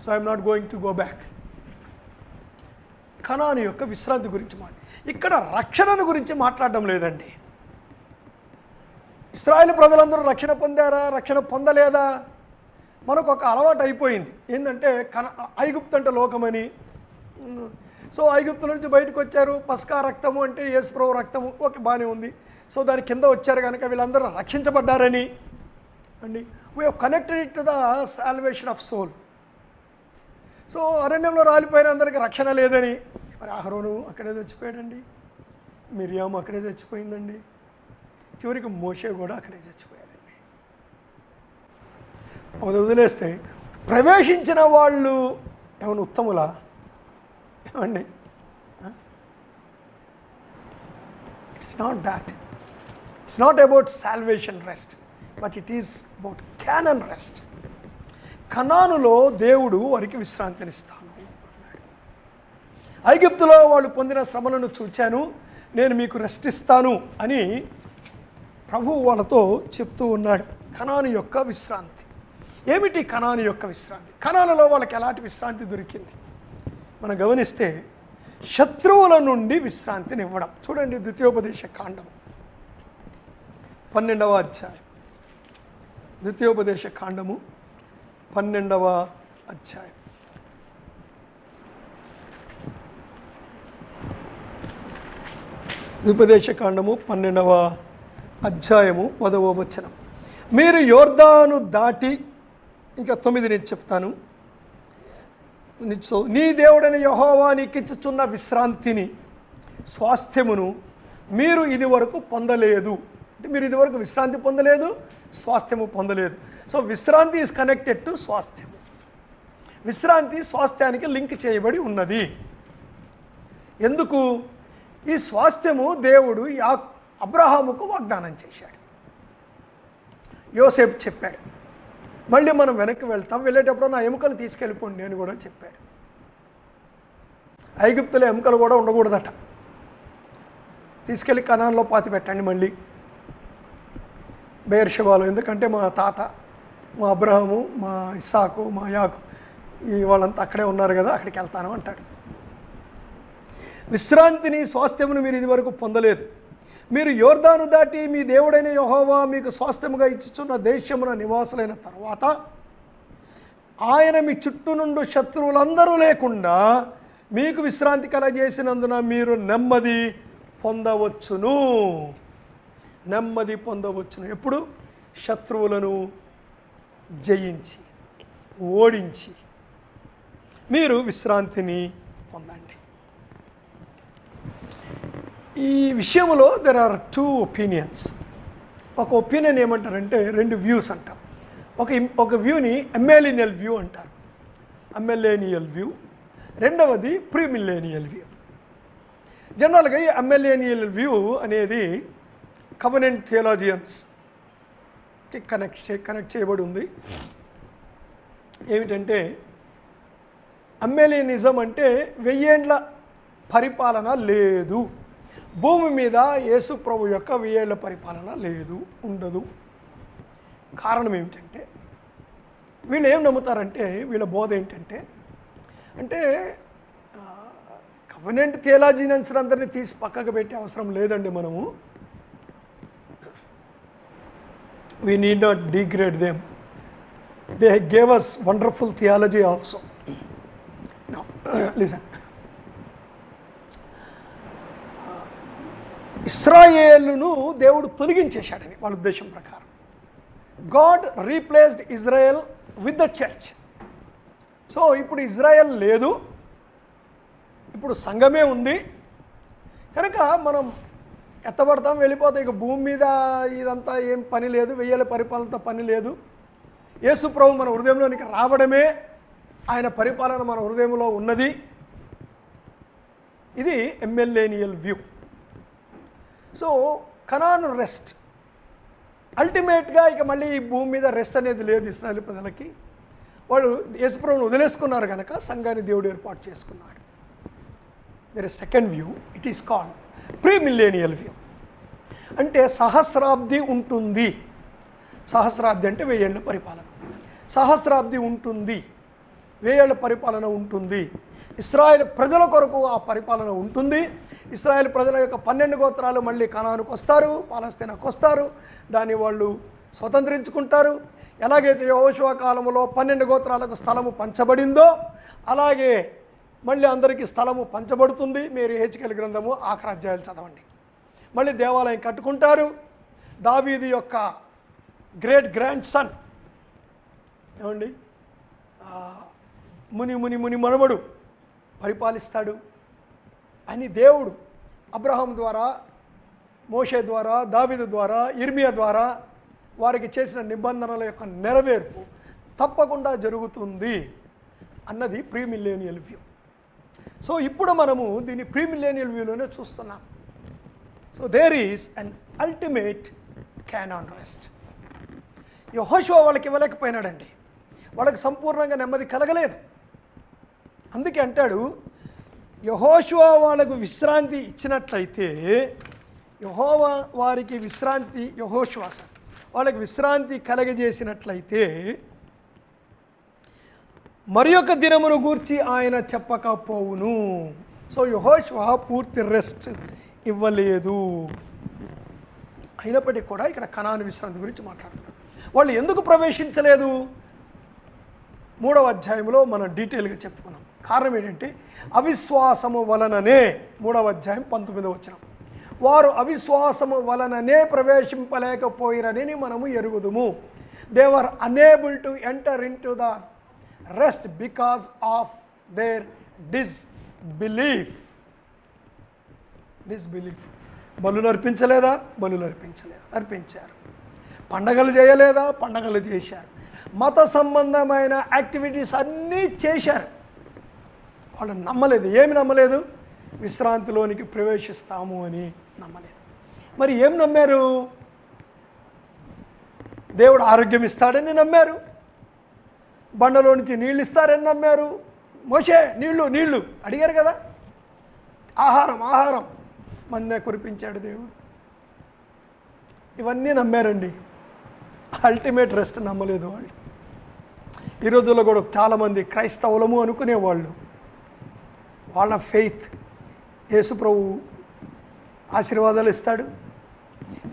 So I'm not going to go back. కనాను యొక్క విశ్రాంతి గురించి ఇక్కడ రక్షణను గురించి మాట్లాడడం లేదండి. ఇశ్రాయేలు ప్రజలందరూ రక్షణ పొందారా, రక్షణ పొందలేదా? మనకు ఒక అలవాటు అయిపోయింది. ఏంటంటే ఐగుప్తు అంటే లోకమని. సో ఐగుప్తు నుంచి బయటకు వచ్చారు, పస్కా రక్తము అంటే యేసుప్రభు రక్తము, ఓకే బాగానే ఉంది. సో దాని కింద వచ్చారు కనుక వీళ్ళందరూ రక్షించబడ్డారని అండి. We have connected it to the salvation of soul. So అరణ్యంలో రాలిపోయిన అందరికీ రక్షణ లేదని, మరి అహరోను అక్కడే చచ్చిపోయాడండి, మిరియాము అక్కడే చచ్చిపోయిందండి, చివరికి మోషే కూడా అక్కడే చచ్చిపోయాడండి. అది వదిలేస్తే ప్రవేశించిన వాళ్ళు ఏమైనా ఉత్తములా? ఏమండి, it's not that. It's not about salvation rest, but it is about Canaan rest. కనానులో దేవుడు వారికి విశ్రాంతినిస్తాను అన్నాడు. ఐగుప్తులో వాళ్ళు పొందిన శ్రమలను చూచాను, నేను మీకు రెస్ట్ ఇస్తాను అని ప్రభువు వాళ్ళతో చెప్తూ ఉన్నాడు. కనాను యొక్క విశ్రాంతి ఏమిటి? కనాను యొక్క విశ్రాంతి, కనానులో వాళ్ళకి ఎలాంటి విశ్రాంతి దొరికింది మనం గమనిస్తే, శత్రువుల నుండి విశ్రాంతిని ఇవ్వడం. చూడండి, ద్వితీయోపదేశ కాండము 12వ అధ్యాయం. ద్వితీయోపదేశ కాండము 12వ అధ్యాయం. ద్విపదేశ కాండము 12వ అధ్యాయము 10వ వచనం. మీరు యోర్దాను దాటి, ఇంకా 9 నేను చెప్తాను. నీ దేవుడైన యెహోవా నీకిచ్చుచున్న విశ్రాంతిని, స్వాస్థ్యమును మీరు ఇది వరకు పొందలేదు. అంటే మీరు ఇదివరకు విశ్రాంతి పొందలేదు, స్వాస్థ్యము పొందలేదు. సో విశ్రాంతి ఈజ్ కనెక్టెడ్ టు స్వాస్థ్యము. విశ్రాంతి స్వాస్థ్యానికి లింక్ చేయబడి ఉన్నది. ఎందుకు? ఈ స్వాస్థ్యము దేవుడు అబ్రహాముకు వాగ్దానం చేశాడు. యోసేపు చెప్పాడు, మళ్ళీ మనం వెనక్కి వెళ్తాం, వెళ్ళేటప్పుడు నా ఎముకలు తీసుకెళ్ళిపోండి అని కూడా చెప్పాడు. ఐగుప్తులో ఎముకలు కూడా ఉండకూడదట, తీసుకెళ్ళి కనాన్లో పాతి పెట్టండి మళ్ళీ బెయేర్షెబాలో. ఎందుకంటే మా తాత, మా అబ్రహాము, మా ఇస్సాకు, మా యాకు వాళ్ళంతా అక్కడే ఉన్నారు కదా, అక్కడికి వెళ్తాను అంటాడు. విశ్రాంతిని, స్వాస్థ్యమును మీరు ఇదివరకు పొందలేదు. మీరు యోర్దాను దాటి మీ దేవుడైన యెహోవా మీకు స్వాస్థ్యముగా ఇచ్చుచున్న దేశమున నివాసులైన తర్వాత ఆయన మీ చుట్టూ నుండి శత్రువులందరూ లేకుండా మీకు విశ్రాంతి కలగజేసినందున మీరు నెమ్మది పొందవచ్చును. నెమ్మది పొందవచ్చును. ఎప్పుడు? శత్రువులను జయించి, ఓడించి మీరు విశ్రాంతిని పొందండి. ఈ విషయంలో దెర్ ఆర్ 2 ఒపీనియన్స్. ఒక ఒపీనియన్ ఏమంటారంటే 2 వ్యూస్ అంటాం. ఒక వ్యూని అమెలినియల్ వ్యూ అంటారు, అమెలేనియల్ వ్యూ. రెండవది ప్రీమిలేనియల్ వ్యూ. జనరల్గా ఈ అమెలేనియల్ వ్యూ అనేది కవెనెంట్ థియాలజియన్స్కి కనెక్ట్ చేయబడి ఉంది. ఏమిటంటే అమెలియనిజం అంటే 1000 ఏళ్ల పరిపాలన లేదు, భూమి మీద యేసు ప్రభు యొక్క 1000 ఏళ్ల పరిపాలన లేదు, ఉండదు. కారణం ఏమిటంటే వీళ్ళు ఏం నమ్ముతారంటే, వీళ్ళ బోధ ఏంటంటే, అంటే కవెనెంట్ థియాలజీన్స్ అందరినీ తీసి పక్కకు పెట్టే అవసరం లేదండి. మనము we need not degrade them. They gave us wonderful theology also. Now listen, ఇశ్రాయేలును దేవుడు తొలగించేశాడని వాళ్ళ ఉద్దేశం ప్రకారం. God replaced Israel with the church. So ఇప్పుడు ఇజ్రాయెల్ లేదు, ఇప్పుడు సంఘమే ఉంది. కనుక మనం ఎత్తబడతాం, వెళ్ళిపోతాం. ఇక భూమి మీద ఇదంతా ఏం పని లేదు, 1000 ఏళ్ల పరిపాలనతో పని లేదు. యేసు ప్రభు మన హృదయంలోనికి రావడమే ఆయన పరిపాలన మన హృదయంలో ఉన్నది. ఇది ఎమ్మెల్యేనియల్ వ్యూ. సో కనాన్ రెస్ట్, అల్టిమేట్గా ఇక మళ్ళీ ఈ భూమి మీద రెస్ట్ అనేది లేదు ఇశ్రాయేలు ప్రజలకి. వాళ్ళు యేసు ప్రభువును వదిలేసుకున్నారు కనుక సంఘాన్ని దేవుడు ఏర్పాటు చేసుకున్నాడు. There is second view, it is called pre millennial view. అంటే సహస్రాబ్ది ఉంటుంది. సహస్రాబ్ది అంటే 1000 ఏళ్ల పరిపాలన. సహస్రాబ్ది ఉంటుంది, 1000 ఏళ్ల పరిపాలన ఉంటుంది. ఇశ్రాయేలు ప్రజల కొరకు ఆ పరిపాలన ఉంటుంది. ఇశ్రాయేలు ప్రజల యొక్క 12 గోత్రాలు మళ్ళీ కనానుకు వస్తారు, పాలస్తీనాకు వస్తారు, దాన్ని వాళ్ళు స్వతంత్రించుకుంటారు. ఎలాగైతే యెహోషువ కాలంలో 12 గోత్రాలకు స్థలము పంచబడిందో అలాగే మళ్ళీ అందరికీ స్థలము పంచబడుతుంది. మీరు హెచ్కేల్ గ్రంథము 6 అధ్యాయాలు చదవండి. మళ్ళీ దేవాలయం కట్టుకుంటారు. దావీదు యొక్క గ్రేట్ గ్రాండ్ సన్ ఏమండి ముని మనవడు పరిపాలిస్తాడు అని దేవుడు అబ్రహాం ద్వారా, మోషే ద్వారా, దావీదు ద్వారా, ఇర్మియా ద్వారా వారికి చేసిన నిబంధనల యొక్క నెరవేర్పు తప్పకుండా జరుగుతుంది అన్నది ప్రీ మిల్లేనియల్ వ్యూ. సో ఇప్పుడు మనము దీన్ని ప్రీ మిల్లేనియల్ వ్యూలోనే చూస్తున్నాం. So there is an ultimate canon rest. యెహోషువ వాళ్ళకి ఇవ్వలేకపోయినాడండి, వాళ్ళకి సంపూర్ణంగా నెమ్మది కలగలేదు. అందుకే అంటాడు, యెహోషువ వాళ్ళకు విశ్రాంతి ఇచ్చినట్లయితే, యెహోవా వారికి విశ్రాంతి, యెహోషువ వాళ్ళకి విశ్రాంతి కలగజేసినట్లయితే మరి యొక్క దినమును గూర్చి ఆయన చెప్పకపోవును. సో యెహోషువ పూర్తి రెస్ట్ ఇవ్వలేదు. అయినప్పటికీ కూడా ఇక్కడ కనాను విశ్రాంతి గురించి మాట్లాడుతున్నారు. వాళ్ళు ఎందుకు ప్రవేశించలేదు? 3వ అధ్యాయంలో మనం డీటెయిల్గా చెప్పుకున్నాం. కారణం ఏంటంటే అవిశ్వాసము వలననే. 3వ అధ్యాయం 19వ వచనం, వారు అవిశ్వాసము వలననే ప్రవేశింపలేకపోయిరని మనము ఎరుగుదుము. They were unable to enter into the rest because of their disbelief. బలులు అర్పించలేదా? బలులు అర్పించారు. పండగలు చేయలేదా? పండగలు చేశారు. మత సంబంధమైన యాక్టివిటీస్ అన్నీ చేశారు. వాళ్ళు నమ్మలేదు. ఏమి నమ్మలేదు? విశ్రాంతిలోనికి ప్రవేశిస్తాము అని నమ్మలేదు. మరి ఏం నమ్మారు? దేవుడు ఆరోగ్యం ఇస్తాడని నమ్మారు. బండలో నుంచి నీళ్ళు ఇస్తారని నమ్మారు. మోషే నీళ్ళు అడిగారు కదా. ఆహారం మన్నే కురిపించాడు దేవుడు. ఇవన్నీ నమ్మారండి. అల్టిమేట్ రెస్ట్ నమ్మలేదు వాళ్ళు. ఈ రోజుల్లో కూడా చాలామంది క్రైస్తవులము అనుకునేవాళ్ళు, వాళ్ళ ఫెయిత్ యేసు ప్రభు ఆశీర్వాదాలు ఇస్తాడు,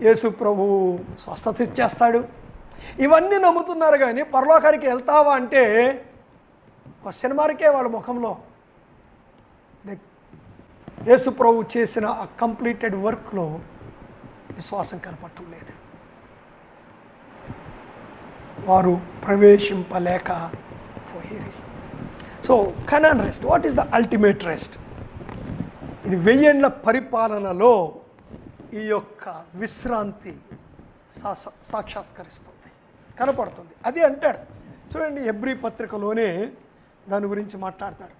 యేసు ప్రభు స్వస్థత ఇచ్చేస్తాడు, ఇవన్నీ నమ్ముతున్నారు. కానీ పరలోకానికి వెళ్తావా అంటే క్వశ్చన్ మార్కే వాళ్ళ ముఖంలో. యేసు ప్రభు చేసిన ఆ కంప్లీటెడ్ వర్క్లో విశ్వాసం కనపడటం లేదు. వారు ప్రవేశింపలేకపోయిరి. So Canaan rest, what is the ultimate rest? ఇది 1000 ఏళ్ల పరిపాలనలో ఈ యొక్క విశ్రాంతి సాక్షాత్కరిస్తుంది, కనపడుతుంది. అది అంటాడు చూడండి. హెబ్రీ పత్రికలోనే దాని గురించి మాట్లాడతాడు.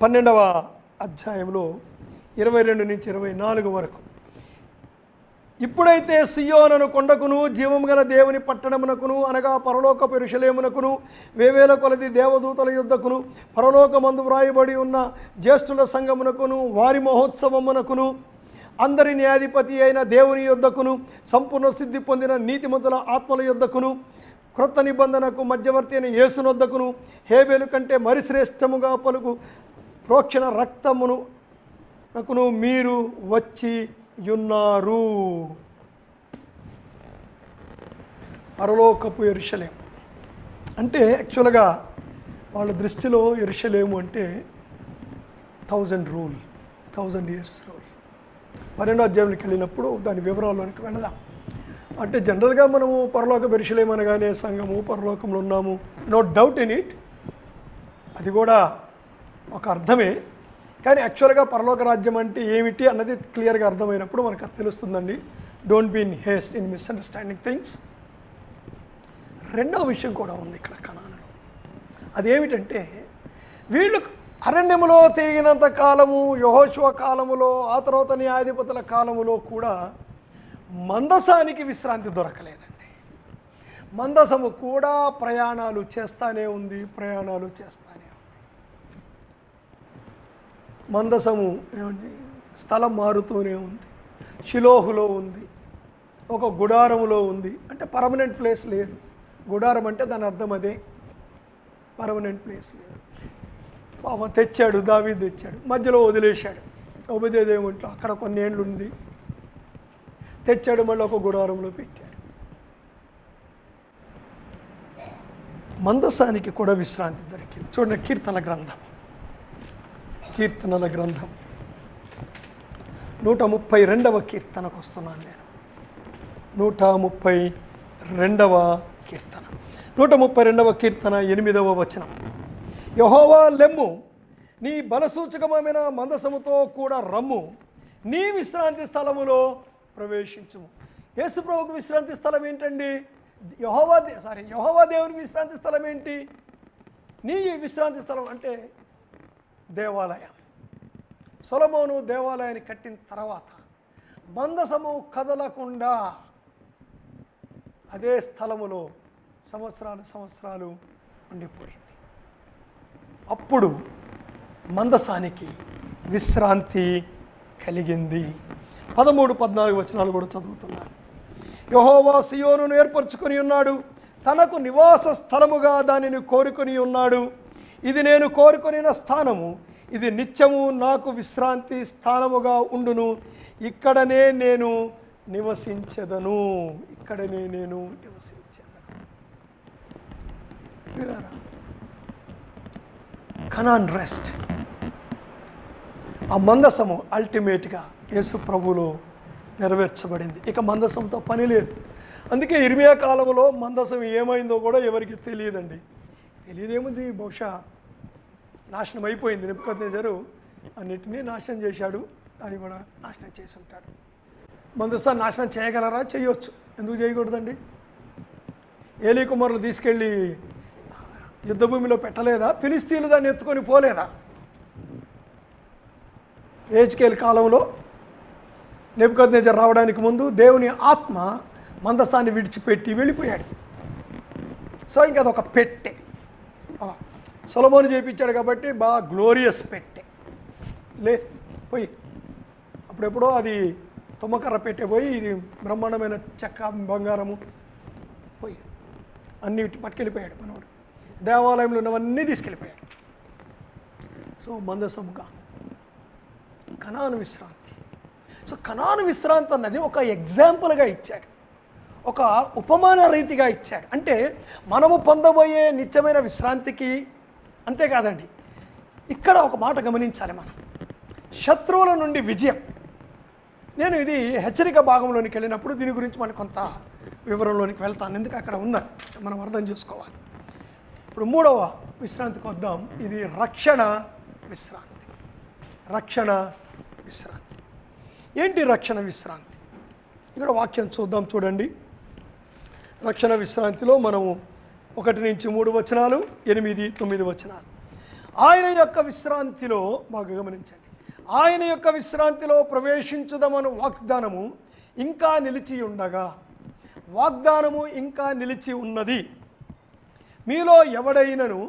12వ అధ్యాయంలో 22 నుంచి 24 వరకు ఇప్పుడైతే సియోనను కొండకును జీవము గల దేవుని పట్టణమునకును అనగా పరలోకపు యెరూషలేమునకును వేవేల కొలది దేవదూతల యుద్ధకును పరలోకమందు వ్రాయబడి ఉన్న జ్యేష్ఠుల సంఘమునకును వారి మహోత్సవమునకును అందరి న్యాయాధిపతి అయిన దేవుని యుద్ధకును సంపూర్ణ సిద్ధి పొందిన నీతిమంతుల ఆత్మల యుద్ధకును క్రొత్త నిబంధనకు మధ్యవర్తి అయిన యేసునొద్దకును హేబేలు కంటే మరి శ్రేష్టముగా పలుకు ప్రోక్షణ రక్తమునకును మీరు వచ్చి యున్నారు. పరలోకపు యెరూషలేము అంటే యాక్చువల్గా వాళ్ళ దృష్టిలో యెరూషలేము అంటే 1000 years రూల్. 12వ అధ్యాయంలోకి వెళ్ళినప్పుడు దాని వివరాల్లోనికి వెళదాం. అంటే జనరల్గా మనము పరలోక యెరూషలేము అనగానే సంఘము పరలోకంలో ఉన్నాము, నో డౌట్ ఇన్ ఇట్, అది కూడా ఒక అర్థమే. కానీ యాక్చువల్గా పరలోక రాజ్యం అంటే ఏమిటి అన్నది క్లియర్గా అర్థమైనప్పుడు మనకు అది తెలుస్తుందండి. Don't be in haste in misunderstanding things. రెండవ విషయం కూడా ఉంది ఇక్కడ కనానులో. అదేమిటంటే వీళ్ళు అరణ్యములో తిరిగినంత కాలము, యెహోషువ కాలములో, ఆ తర్వాత న్యాయాధిపతుల కాలములో కూడా మందసానికి విశ్రాంతి దొరకలేదండి. మందసము కూడా ప్రయాణాలు చేస్తూనే ఉంది. మందసము ఏమండి స్థలం మారుతూనే ఉంది. షిలోహులో ఉంది, ఒక గుడారములో ఉంది. అంటే పర్మనెంట్ ప్లేస్ లేదు. గుడారం అంటే దాని అర్థం అదే, పర్మనెంట్ ప్లేస్ లేదు. పాపం తెచ్చాడు, దావీదు తెచ్చాడు, మధ్యలో వదిలేశాడు. ఉపదేదేమింట్లో అక్కడ కొన్ని ఏళ్ళు ఉంది, తెచ్చాడు, మళ్ళీ ఒక గుడారంలో పెట్టాడు. మందసానికి కూడా విశ్రాంతి దొరికింది. చూడండి, కీర్తనల గ్రంథం 132వ కీర్తనకు వస్తున్నాను నేను. 132వ కీర్తన 8వ వచనం. యెహోవా లెమ్ము, నీ బలసూచకమైన మందసముతో కూడా రమ్ము, నీ విశ్రాంతి స్థలములో ప్రవేశించుము. యేసుప్రభువుకు విశ్రాంతి స్థలం ఏంటండి? యెహోవా దేవునికి విశ్రాంతి స్థలం ఏంటి? నీ విశ్రాంతి స్థలం అంటే దేవాలయం. సొలొమోను దేవాలయాన్ని కట్టిన తర్వాత మందసము కదలకుండా అదే స్థలములో సంవత్సరాలు ఉండిపోయింది. అప్పుడు మందసానికి విశ్రాంతి కలిగింది. 13-14 వచనాలు కూడా చదువుతున్నాను. యెహోవా సియోనును ఏర్పరచుకొని ఉన్నాడు, తనకు నివాస స్థలముగా దానిని కోరుకొని ఉన్నాడు. ఇది నేను కోరుకొనిన స్థానము, ఇది నిత్యము నాకు విశ్రాంతి స్థానముగా ఉండును. ఇక్కడనే నేను నివసించెదను. Canaan rest. ఆ మందసము అల్టిమేట్గా యేసు ప్రభువులో నెరవేర్చబడింది. ఇక మందసంతో పని లేదు. అందుకే ఇర్మియా కాలంలో మందసం ఏమైందో కూడా ఎవరికి తెలియదండి. తెలియదేముంది, బహుశా నాశనం అయిపోయింది. నెబుకద్నెజరు అన్నిటినీ నాశనం చేశాడు, దాన్ని కూడా నాశనం చేసి ఉంటాడు. మందసాన్ని నాశనం చేయగలరా? చేయొచ్చు. ఎందుకు చేయకూడదండి? ఏలీ కుమారులు తీసుకెళ్ళి యుద్ధభూమిలో పెట్టలేదా? ఫిలిస్తీన్లు దాన్ని ఎత్తుకొని పోలేదా? హెజ్కేలు కాలంలో నెబుకద్నెజరు రావడానికి ముందు దేవుని ఆత్మ మందసాన్ని విడిచిపెట్టి వెళ్ళిపోయాడు. సో ఇంకా అదొక పెట్టె. సొలొమోను చేయించాడు కాబట్టి బాగా గ్లోరియస్ పెట్టె పోయి అప్పుడెప్పుడో అది తుమ్మకర్ర పెట్టే పోయి ఇది బ్రహ్మాండమైన చెక్క బంగారము పోయి అన్ని పట్టుకెళ్ళిపోయాడు మనోడు. దేవాలయంలో ఉన్నవన్నీ తీసుకెళ్ళిపోయాడు. సో మందసముగా కనాను విశ్రాంతి. సో కనాను విశ్రాంతి అన్నది ఒక ఎగ్జాంపుల్గా ఇచ్చాడు, ఒక ఉపమాన రీతిగా ఇచ్చాడు. అంటే మనము పొందబోయే నిత్యమైన విశ్రాంతికి అంతేకాదండి, ఇక్కడ ఒక మాట గమనించాలి మనం, శత్రువుల నుండి విజయం. నేను ఇది హెచ్చరిక భాగంలోనికి వెళ్ళినప్పుడు దీని గురించి మనం కొంత వివరంలోనికి వెళ్తాను, ఎందుకు అక్కడ ఉందని మనం అర్థం చేసుకోవాలి. ఇప్పుడు 3వ విశ్రాంతికి వద్దాం. ఇది రక్షణ విశ్రాంతి. ఏంటి రక్షణ విశ్రాంతి? ఇక్కడ వాక్యం చూద్దాం, చూడండి. రక్షణ విశ్రాంతిలో మనము 1-3 వచనాలు, 8-9 వచనాలు. ఆయన యొక్క విశ్రాంతిలో బాగా గమనించండి. ఆయన యొక్క విశ్రాంతిలో ప్రవేశించుదామను వాగ్దానము ఇంకా నిలిచి ఉండగా, వాగ్దానము ఇంకా నిలిచి ఉన్నది. మీలో ఎవడైనను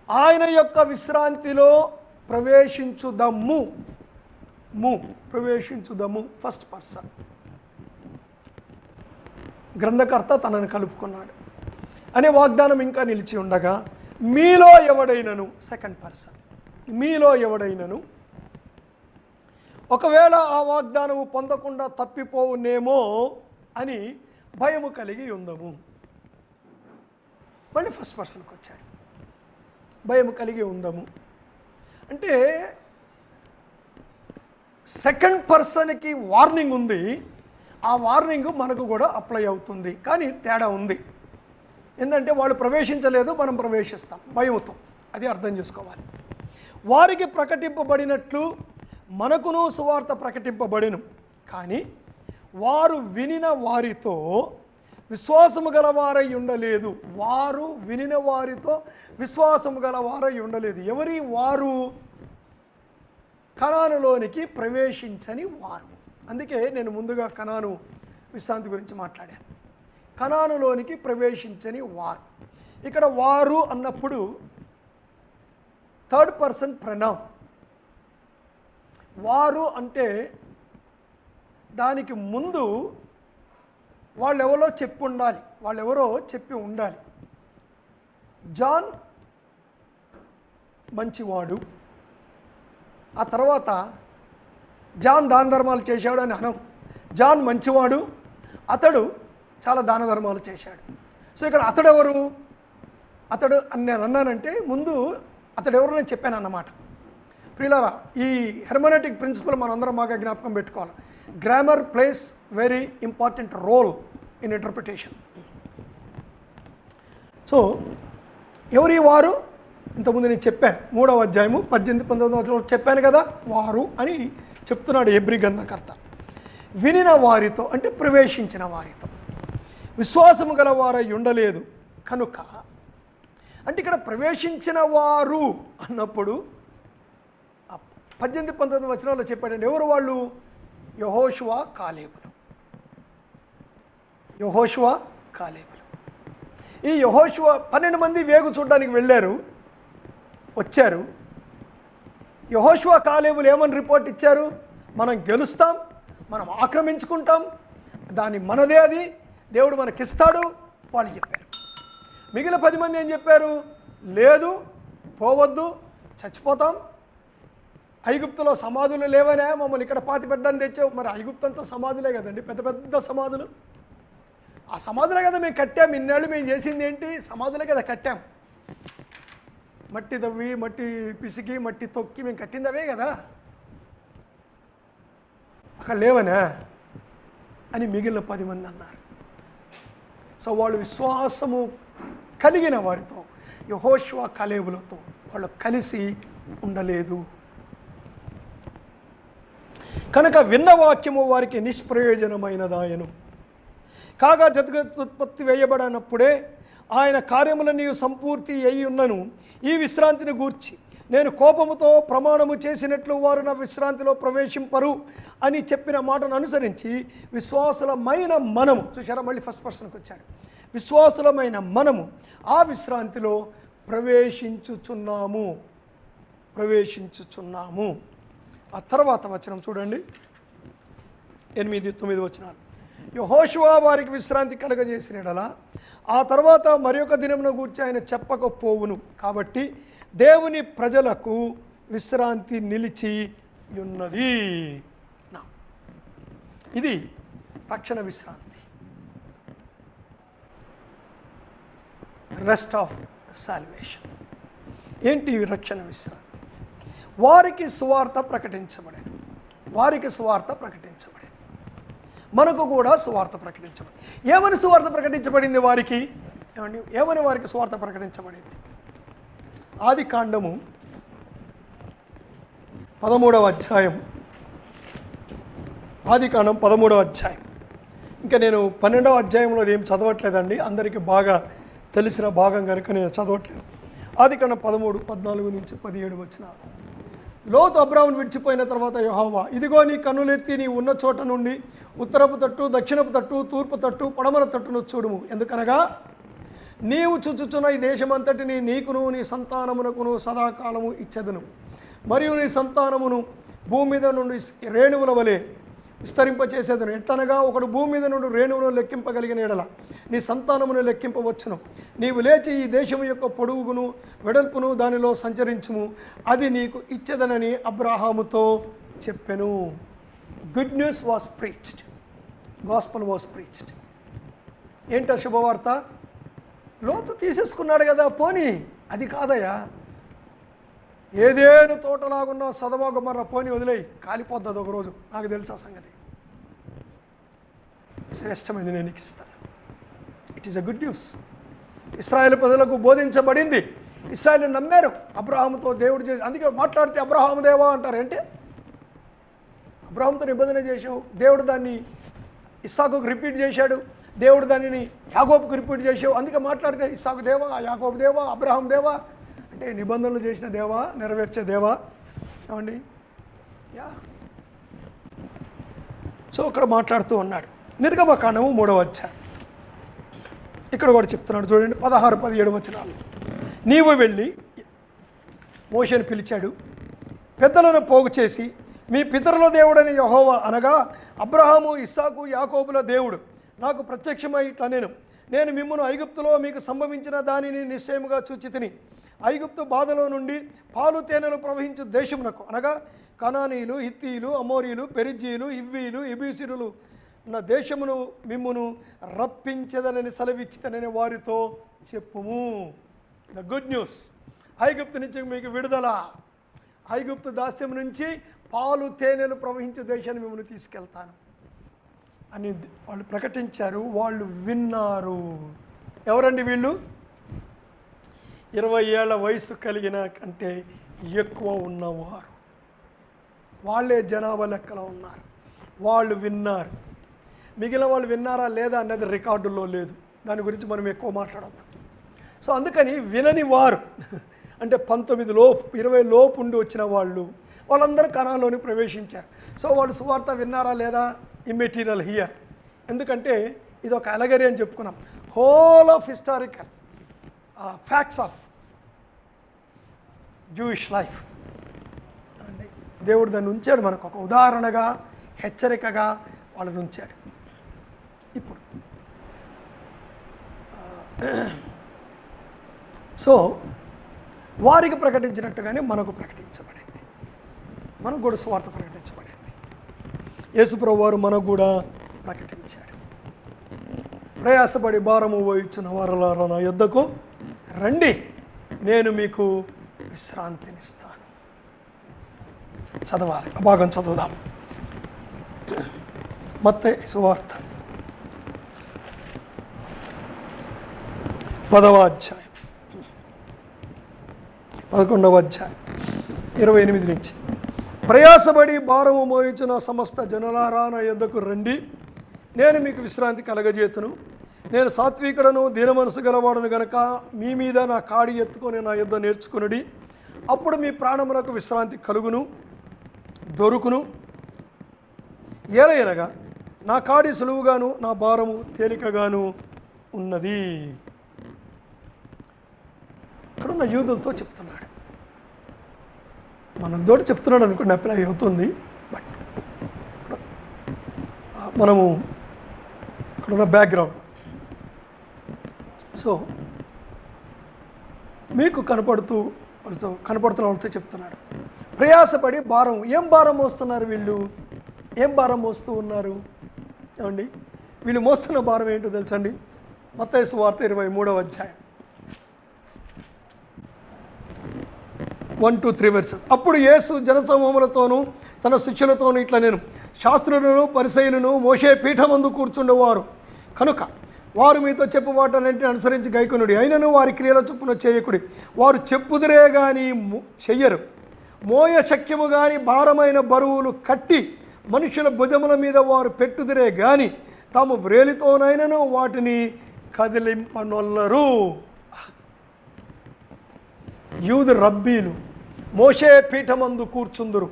ఆయన యొక్క విశ్రాంతిలో ప్రవేశించుదమ్ము, ప్రవేశించుదము ఫస్ట్ పర్సన్. గ్రంథకర్త తనను కలుపుకున్నాడు అనే వాగ్దానం ఇంకా నిలిచి ఉండగా, మీలో ఎవడైనను సెకండ్ పర్సన్, మీలో ఎవడైనను ఒకవేళ ఆ వాగ్దానము పొందకుండా తప్పిపోవునేమో అని భయము కలిగి ఉందము. మళ్ళీ ఫస్ట్ పర్సన్కి వచ్చాడు. భయము కలిగి ఉందము అంటే సెకండ్ పర్సన్కి వార్నింగ్ ఉంది. ఆ వార్నింగ్ మనకు కూడా అప్లై అవుతుంది, కానీ తేడా ఉంది. ఏంటంటే వాళ్ళు ప్రవేశించలేదు, మనం ప్రవేశిస్తాం భయంతో. అది అర్థం చేసుకోవాలి. వారికి ప్రకటింపబడినట్లు మనకును సువార్త ప్రకటింపబడిను, కానీ వారు వినిన వారితో విశ్వాసము గలవారై ఉండలేదు. వారు వినిన వారితో విశ్వాసము గలవారై ఉండలేదు. ఎవరి వారు? కనానులోనికి ప్రవేశించని వారు. అందుకే నేను ముందుగా కనాను విశ్రాంతి గురించి మాట్లాడాను. కనానులోనికి ప్రవేశించని వారు. ఇక్కడ వారు అన్నప్పుడు థర్డ్ పర్సన్ ప్రొనౌన్. వారు అంటే దానికి ముందు వాళ్ళెవరో చెప్పి ఉండాలి, వాళ్ళెవరో చెప్పి ఉండాలి. జాన్ మంచివాడు, ఆ తర్వాత జాన్ దాన ధర్మాలు చేశాడు అని అనం. జాన్ మంచివాడు, అతడు చాలా దాన ధర్మాలు చేశాడు. సో ఇక్కడ అతడు ఎవరు? అతడు అని నేను అన్నానంటే ముందు అతడు ఎవరు నేను చెప్పాను అన్నమాట. ప్రియులారా, ఈ హెర్మనెటిక్ ప్రిన్సిపల్ మనందరం బాగా జ్ఞాపకం పెట్టుకోవాలి. Grammar plays very important role in interpretation. So ఎవరి వారు? ఇంతకుముందు నేను చెప్పాను, 3వ అధ్యాయము 18-19 చెప్పాను కదా, వారు అని చెప్తున్నాడు హెబ్రీ గ్రంథకర్త. వినిన వారితో అంటే ప్రవేశించిన వారితో, విశ్వాసము గల వారై ఉండలేదు కనుక. అంటే ఇక్కడ ప్రవేశించిన వారు అన్నప్పుడు 18-19 వచనాల్లో చెప్పాడండి. ఎవరు వాళ్ళు? యెహోషువ, కాలేబులు. యెహోషువ, కాలేబులు. ఈ యెహోషువ 12 మంది వేగు చూడడానికి వెళ్ళారు, వచ్చారు. యెహోషువ, కాలేబులు ఏమని రిపోర్ట్ ఇచ్చారు? మనం గెలుస్తాం, మనం ఆక్రమించుకుంటాం, దాని మనదే, అది దేవుడు మనకిస్తాడు వాళ్ళు చెప్పారు. మిగిలిన 10 మంది ఏం చెప్పారు? లేదు, పోవద్దు, చచ్చిపోతాం. ఐగుప్తులో సమాధులు లేవనే మమ్మల్ని ఇక్కడ పాతి పెట్టడానికి తెచ్చావు. మరి ఐగుప్తంతో సమాధులే కదండి, పెద్ద పెద్ద సమాధులు. ఆ సమాధులే కదా మేము కట్టాం. ఇన్నేళ్ళు మేము చేసింది ఏంటి? సమాధులే కదా కట్టాం. మట్టి తవ్వి, మట్టి పిసికి, మట్టి తొక్కి మేము కట్టింది అవే కదా, అక్కడ లేవనా అని మిగిలిన 10 మంది అన్నారు. సో వాళ్ళు విశ్వాసము కలిగిన వారితో, యెహోషువ, కాలేబులతో వాళ్ళు కలిసి ఉండలేదు. కనుక విన్న వాక్యము వారికి నిష్ప్రయోజనమైనదాయను. కాగా జగదుత్పత్తి వేయబడినప్పుడే ఆయన కార్యములన్నీ సంపూర్తి అయి ఉన్నను. ఈ విశ్రాంతిని గూర్చి నేను కోపముతో ప్రమాణము చేసినట్లు వారు నా విశ్రాంతిలో ప్రవేశింపరు అని చెప్పిన మాటను అనుసరించి విశ్వాసులమైన మనము, చూసారా మళ్ళీ ఫస్ట్ పర్సన్కి వచ్చాడు, విశ్వాసులమైన మనము ఆ విశ్రాంతిలో ప్రవేశించుచున్నాము. ఆ తర్వాత వచనం చూడండి, 8-9 వచనాలు. యెహోషువ వారికి విశ్రాంతి కలగజేసినడలా ఆ తర్వాత మరి ఒక దినమును గూర్చి ఆయన చెప్పకపోవును. కాబట్టి దేవుని ప్రజలకు విశ్రాంతి నిలిచి ఉన్నది. ఇది రక్షణ విశ్రాంతి, రెస్ట్ ఆఫ్ సాల్వేషన్. ఏంటి రక్షణ విశ్రాంతి? వారికి సువార్త ప్రకటించబడింది, మనకు కూడా సువార్త ప్రకటించబడింది. ఏమని సువార్త ప్రకటించబడింది వారికి? ఏమని వారికి సువార్త ప్రకటించబడింది? ఆదికాండము 13వ అధ్యాయం. ఆదికాండం 13వ అధ్యాయం. ఇంకా నేను 12వ అధ్యాయంలో ఏం చదవట్లేదండి, అందరికీ బాగా తెలిసిన భాగం కనుక నేను చదవట్లేదు. ఆదికాండం 13, 14-17 వచనాలు. లోతు అబ్రామును విడిచిపోయిన తర్వాత యెహోవా, ఇదిగో నీ కన్నులెత్తి నీ ఉన్న చోట నుండి ఉత్తరపు తట్టు, దక్షిణపు తట్టు, తూర్పు తట్టు, పడమర తట్టును చూడుము. ఎందుకనగా నీవు చూచుచున్న ఈ దేశమంతటిని నీకును నీ సంతానమునకును సదాకాలము ఇచ్చెదను. మరియు నీ సంతానమును భూమి మీద నుండి రేణువుల వలె విస్తరింపచేసేదను. ఎట్లనగా ఒకడు భూమి మీద నుండి రేణువును లెక్కింపగలిగిన ఎడల నీ సంతానమును లెక్కింపవచ్చును. నీవు లేచి ఈ దేశము యొక్క పొడుగును వెడల్పును దానిలో సంచరించుము, అది నీకు ఇచ్చేదనని అబ్రాహాముతో చెప్పెను. Good news was preached, gospel was preached. ఏంటో శుభవార్త? లోతు తీసేసుకున్నాడు కదా, పోనీ అది కాదయ్యా. ఏదేను తోటలాగున్న సదొమ గొమొర్రా పోనీ వదిలేయి, కాలిపోద్ది ఒకరోజు. నాకు తెలుసు ఆ సంగతి. శ్రేష్టమైనది నేను నీకు ఇస్తాను. It is a good news. ఇశ్రాయేలు ప్రజలకు బోధించబడింది. ఇశ్రాయేలు నమ్మారు. అబ్రహాముతో దేవుడు చేసి, అందుకే మాట్లాడితే అబ్రహాము దేవా అంటారు. అంటే అబ్రహాముతో నిబంధన చేసావు, దేవుడు దాన్ని ఇస్సాకుకు రిపీట్ చేశాడు, దేవుడు దానిని యాకోబుకు రిపీట్ చేసావు. అందుకే మాట్లాడితే ఇస్సాకు దేవా, యాకోబు దేవా, అబ్రహాం దేవా. అంటే నిబంధనలు చేసిన దేవా, నెరవేర్చే దేవా. ఏమండి? సో ఇక్కడ మాట్లాడుతూ ఉన్నాడు. నిర్గమకాండము 3వ అధ్యాయం. ఇక్కడ కూడా చెప్తున్నాడు చూడండి, 16-17 వచనాలు. నీవు వెళ్ళి, మోషేను పిలిచాడు, పెద్దలను పోగు చేసి, మీ పితరుల దేవుడని యెహోవా అనగా అబ్రహాము, ఇస్సాకు, యాకోబుల దేవుడు నాకు ప్రత్యక్షమై ఇట్లా నేను మిమ్మును ఐగుప్తులో మీకు సంభవించిన దానిని నిశ్చయముగా చూచి తిని, ఐగుప్తు బాధలో నుండి పాలు తేనెలు ప్రవహించు దేశమునకు అనగా కనానీయులు, హిత్తీయులు, అమోరీయులు, పెరిజ్జీయులు, ఇవ్వీలు, ఎబూసీయులు ఉన్న దేశమును మిమ్మును రప్పించదనని సెలవిచ్చితనని వారితో చెప్పుము. The good news. ఐగుప్తు నుంచి మీకు విడుదల, ఐగుప్తు దాస్యం నుంచి పాలు తేనెలు ప్రవహించే దేశాన్ని మిమ్మల్ని తీసుకెళ్తాను అని వాళ్ళు ప్రకటించారు. వాళ్ళు విన్నారు. ఎవరండి వీళ్ళు? 20 ఏళ్ల వయసు కలిగిన కంటే ఎక్కువ ఉన్నవారు. వాళ్ళే జనాభా లెక్కలో ఉన్నారు. వాళ్ళు విన్నారు. మిగిలిన వాళ్ళు విన్నారా లేదా అన్నది రికార్డుల్లో లేదు. దాని గురించి మనం ఎక్కువ మాట్లాడద్దు. సో అందుకని వినని వారు అంటే 19 లోపు 20 లోపు ఉండి వచ్చిన వాళ్ళందరూ కణాల్లోని ప్రవేశించారు. సో వాళ్ళు సువార్త విన్నారా లేదా? Immaterial here. ఎందుకంటే ఇది ఒక అలగరీ అని చెప్పుకున్నాం. Whole of historical facts of Jewish life అండి. దేవుడు దాన్ని ఉంచాడు మనకు ఒక ఉదాహరణగా, హెచ్చరికగా వాళ్ళని ఉంచాడు. ఇప్పుడు సో వారికి ప్రకటించినట్టుగానే మనకు ప్రకటించబడింది. మనకు కూడా సువార్త ప్రకటించబడింది. యేసుప్రభువు వారు మనకు కూడా ప్రకటించాడు. ప్రయాసపడి భారము వహించిన వారలారా నా యొద్దకు రండి, నేను మీకు విశ్రాంతినిస్తాను. చదవాలి, ఆ భాగం చదువుదాం. మత్తయి సువార్త 10వ అధ్యాయం 11వ అధ్యాయం 28 నుంచి. ప్రయాసపడి భారము మోయించిన సమస్త జనులారా నా యొద్దకు రండి, నేను మీకు విశ్రాంతి కలగజేతును. నేను సాత్వికుడను, దీన మనసు గలవాడను గనక మీ మీద నా కాడి ఎత్తుకొని నా యొద్ద నేర్చుకునుడి, అప్పుడు మీ ప్రాణములకు విశ్రాంతి కలుగును, దొరుకును. ఏలయనగా నా కాడి సులువుగాను నా భారము తేలికగాను ఉన్నది. ఇక్కడున్న యూదులతో చెప్తున్నాడు. మనతోటి చెప్తున్నాడు అనుకోండి, అప్లై అవుతుంది. బట్ మనము ఇక్కడున్న బ్యాక్గ్రౌండ్. సో మీకు కనపడుతున్న వాళ్ళతో చెప్తున్నాడు. ప్రయాసపడి భారం. ఏం భారం మోస్తున్నారు వీళ్ళు? ఏం భారం మోస్తూ ఉన్నారు? ఏమండి, వీళ్ళు మోస్తున్న భారం ఏంటో తెలుసండి? మత్తయి సువార్త 23వ అధ్యాయం 1-3 verses. అప్పుడు యేసు జనసమూహములతోనూ తన శిష్యులతోనూ ఇట్లా నేను, శాస్త్రులను పరిసయ్యులను మోషే పీఠమందు కూర్చుండేవారు కనుక వారు మీతో చెప్పు వాటన్నింటిని అనుసరించి గైకొనుడి, అయినను వారి క్రియల చొప్పున చేయకుడి. వారు చెప్పుదురే కానీ చెయ్యరు. మోయ శక్యము కానీ భారమైన బరువులు కట్టి మనుషుల భుజముల మీద వారు పెట్టుదురే కానీ తాము వ్రేలితోనైనను వాటిని కదిలింపనొల్లరు. యూదు రబ్బీలు మోషే పీఠమందు కూర్చుందురు.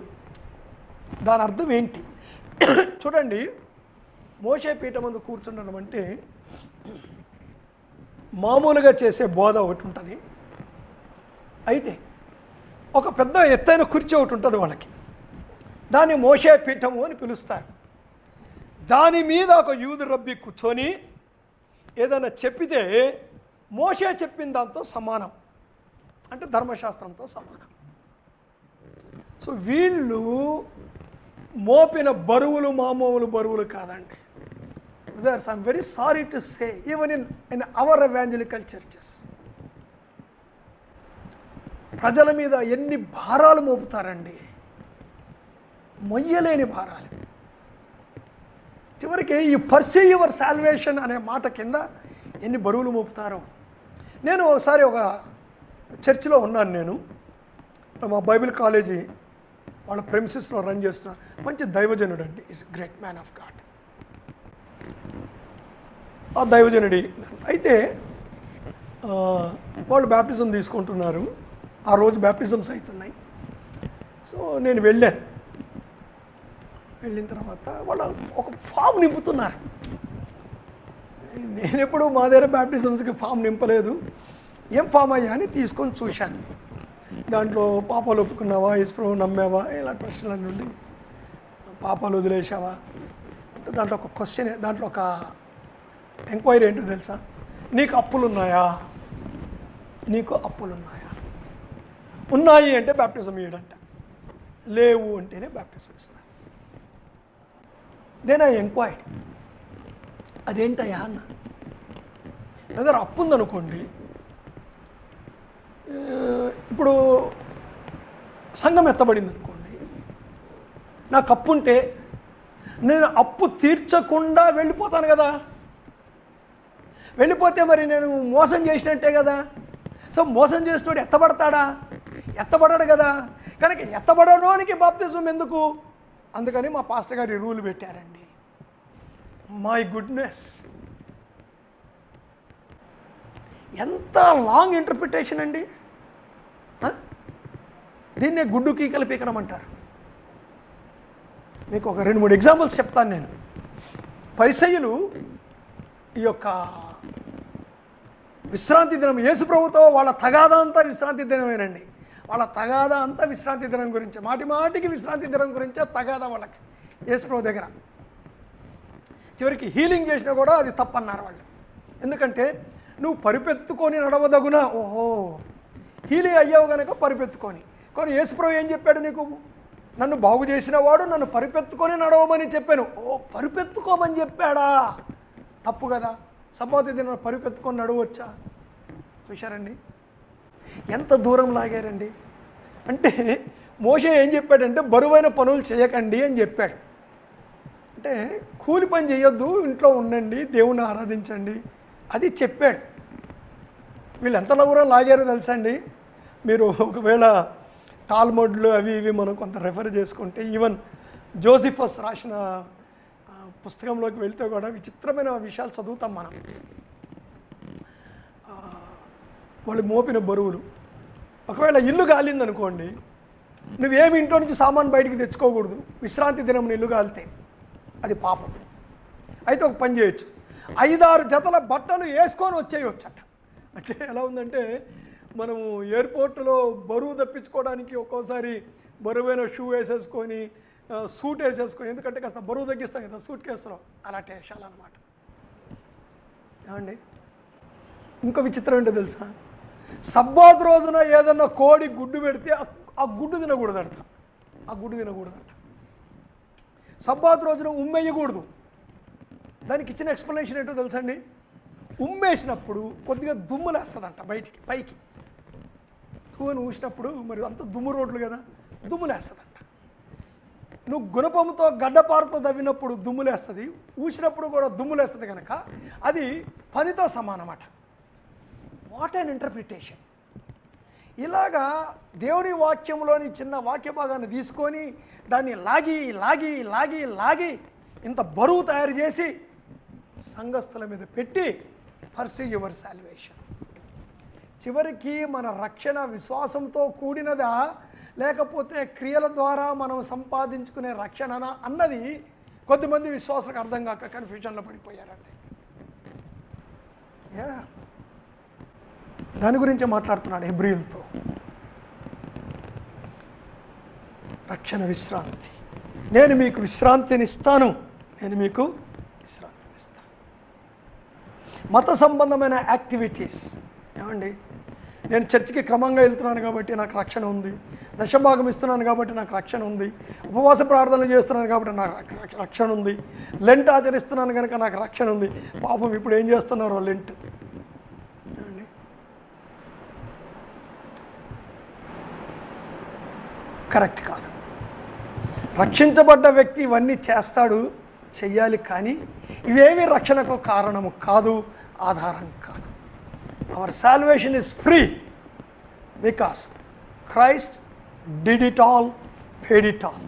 దాని అర్థం ఏంటి చూడండి. మోషే పీఠమందు కూర్చుండడం అంటే మామూలుగా చేసే బోధ ఒకటి ఉంటుంది, అయితే ఒక పెద్ద ఎత్తైన కుర్చీ ఒకటి ఉంటుంది వాళ్ళకి, దాన్ని మోషే పీఠము అని పిలుస్తారు. దాని మీద ఒక యూదు రబ్బీ కూర్చొని ఏదైనా చెప్పితే మోషే చెప్పిన దాంతో సమానం, అంటే ధర్మశాస్త్రంతో సమానం. సో వీళ్ళు మోపిన బరువులు మామూలు బరువులు కాదండి. Brothers, I'm very sorry to say, even in our evangelical churches ప్రజల మీద ఎన్ని భారాలు మోపుతారండి, మొయ్యలేని భారాలు. చివరికి ఈ పర్సీ యువర్ సాల్వేషన్ అనే మాట కింద ఎన్ని బరువులు మోపుతారో. నేను ఒకసారి ఒక చర్చిలో ఉన్నాను, నేను మా బైబిల్ కాలేజీ వాళ్ళ ప్రెమిసెస్లో రన్ చేస్తున్నాను. మంచి దైవజనుడు అండి, is great man of God. ఆ దైవజనుడి అయితే వాళ్ళు బ్యాప్టిజం తీసుకుంటున్నారు, ఆ రోజు బ్యాప్టిజమ్స్ అవుతున్నాయి. సో నేను వెళ్ళాను, వెళ్ళిన తర్వాత వాళ్ళు ఒక ఫామ్ నింపుతున్నారు. నేను ఎప్పుడు మా దగ్గర బ్యాప్టిజమ్స్కి ఫామ్ నింపలేదు, ఏం ఫామ్ అయ్యా అని తీసుకొని చూశాను. దాంట్లో పాపాలు ఒప్పుకున్నావా, యేసుప్రభువు నమ్మావా, ఇలాంటి ప్రశ్నల నుండి పాపాలు వదిలేసావా, దాంట్లో ఒక క్వశ్చన్, దాంట్లో ఒక ఎంక్వైరీ ఏంటో తెలుసా, నీకు అప్పులు ఉన్నాయా, నీకు అప్పులు ఉన్నాయా, ఉన్నాయి అంటే బ్యాప్టిజం ఇయ్యడంట, లేవు అంటేనే బ్యాప్టిజం ఇస్తాను. దెన్ ఐ ఎంక్వైర్డ్, అదేంటయ్యా అన్నాను. ఏదైనా అప్పు ఉందనుకోండి, ఇప్పుడు సంఘం ఎత్తబడింది అనుకోండి, నాకు అప్పు ఉంటే నేను అప్పు తీర్చకుండా వెళ్ళిపోతాను కదా, వెళ్ళిపోతే మరి నేను మోసం చేసినట్టే కదా. సో మోసం చేసినోడు ఎత్తబడతాడా, ఎత్తబడడు కదా. కనుక ఎత్తబడడానికి బాప్తిజం ఎందుకు, అందుకని మా పాస్టర్ గారు రూల్ పెట్టారండి. మై గుడ్నెస్, ఎంత లాంగ్ ఇంటర్ప్రిటేషన్ అండి. దీన్నే గుడ్డు కీకలు పీకడం అంటారు. మీకు ఒక 2-3 ఎగ్జాంపుల్స్ చెప్తాను నేను. పరిసయ్యులు ఈ యొక్క విశ్రాంతి దినం, యేసు ప్రభుతో వాళ్ళ తగాదా అంతా విశ్రాంతి దినమేనండి. వాళ్ళ తగాదా అంతా విశ్రాంతి దినం గురించి, మాటి మాటికి విశ్రాంతి దినం గురించే తగాదా వాళ్ళకి యేసు ప్రభు దగ్గర. చివరికి హీలింగ్ చేసినా కూడా అది తప్పన్నారు వాళ్ళు. ఎందుకంటే నువ్వు పరిపెత్తుకొని నడవదగునా, ఓహో హీలింగ్ అయ్యావు కనుక పరిపెత్తుకొని. కానీ యేసు ప్రభు ఏం చెప్పాడు, నీకు నన్ను బాగు చేసిన వాడు నన్ను పరిపెత్తుకొని నడవమని చెప్పాను. ఓ పరిపెత్తుకోమని చెప్పాడా, తప్పు కదా. సబ్బాతు దినం పరిపెత్తుకొని నడవచ్చా? చూశారండి ఎంత దూరం లాగారండి. అంటే మోషే ఏం చెప్పాడంటే బరువైన పనులు చేయకండి అని చెప్పాడు. అంటే కూలి పని చేయొద్దు, ఇంట్లో ఉండండి, దేవుణ్ణి ఆరాధించండి, అది చెప్పాడు. వీళ్ళు ఎంత దూరం లాగారో తెలుసా అండి. మీరు ఒకవేళ టాల్ముడ్లు అవి ఇవి మనం కొంత రెఫర్ చేసుకుంటే, ఈవెన్ జోసిఫస్ రాసిన పుస్తకంలోకి వెళ్తే కూడా విచిత్రమైన విషయాలు చదువుతాం మనం. వాళ్ళు మోపిన బరువులు, ఒకవేళ ఇల్లు కాలిందనుకోండి, నువ్వేమి ఇంట్లో నుంచి సామాన్ బయటికి తెచ్చుకోకూడదు. విశ్రాంతి దినం ఇల్లు కాలితే అది పాపం. అయితే ఒక పని చేయొచ్చు, 5-6 జతల బట్టలు వేసుకొని వచ్చేయొచ్చట. అంటే ఎలా ఉందంటే, మనము ఎయిర్పోర్ట్లో బరువు తప్పించుకోవడానికి ఒక్కోసారి బరువైన షూ వేసేసుకొని సూట్ వేసేసుకొని, ఎందుకంటే కాస్త బరువు తగ్గిస్తాం కదా సూట్ కేసులో, అలాంటి వేషాలన్నమాట. ఏమండి ఇంకో విచిత్రం ఏంటో తెలుసా, సబ్బాతు రోజున ఏదన్నా కోడి గుడ్డు పెడితే ఆ గుడ్డు తినకూడదంట, ఆ గుడ్డు తినకూడదంట. సబ్బాతు రోజున ఉమ్మేయకూడదు. దానికి ఇచ్చిన ఎక్స్ప్లెనేషన్ ఏంటో తెలుసా అండి, ఉమ్మేసినప్పుడు కొద్దిగా దుమ్ములేస్తుందంట బయటికి, పైకి తూని ఊసినప్పుడు, మరి అంత దుమ్ము రోడ్లు కదా, దుమ్ములేస్తుందంట. నువ్వు గుణపముతో గడ్డపారతో దవ్వినప్పుడు దుమ్ములేస్తుంది, ఊసినప్పుడు కూడా దుమ్ములేస్తుంది కనుక అది పనితో సమానమాట. What an interpretation. ఇలాగా దేవుని వాక్యంలోని చిన్న వాక్య భాగాన్ని తీసుకొని దాన్ని లాగి లాగి లాగి లాగి ఇంత బరువు తయారు చేసి సంఘస్థుల మీద పెట్టి పర్సీ యువర్ సాల్వేషన్. చివరికి మన రక్షణ విశ్వాసంతో కూడినదా లేకపోతే క్రియల ద్వారా మనం సంపాదించుకునే రక్షణనా అన్నది కొద్దిమంది విశ్వాసులకు అర్థం కాక కన్ఫ్యూజన్లో పడిపోయారండి. దాని గురించి మాట్లాడుతున్నాడు హెబ్రీయులతో. రక్షణ విశ్రాంతి, నేను మీకు విశ్రాంతినిస్తాను, నేను మీకు విశ్రాంతినిస్తాను. మత సంబంధమైన యాక్టివిటీస్ ఏమండి, నేను చర్చికి క్రమంగా వెళ్తున్నాను కాబట్టి నాకు రక్షణ ఉంది, దశభాగం ఇస్తున్నాను కాబట్టి నాకు రక్షణ ఉంది, ఉపవాస ప్రార్థనలు చేస్తున్నాను కాబట్టి నాకు రక్షణ ఉంది, లెంట్ ఆచరిస్తున్నాను కనుక నాకు రక్షణ ఉంది. పాపం ఇప్పుడు ఏం చేస్తున్నారో లెంట్ ఏమండి, కరెక్ట్ కాదు. రక్షించబడ్డ వ్యక్తి ఇవన్నీ చేస్తాడు, చెయ్యాలి, కానీ ఇవేమీ రక్షణకు కారణము కాదు, ఆధారం కాదు. Our salvation is free because Christ did it all, paid it all.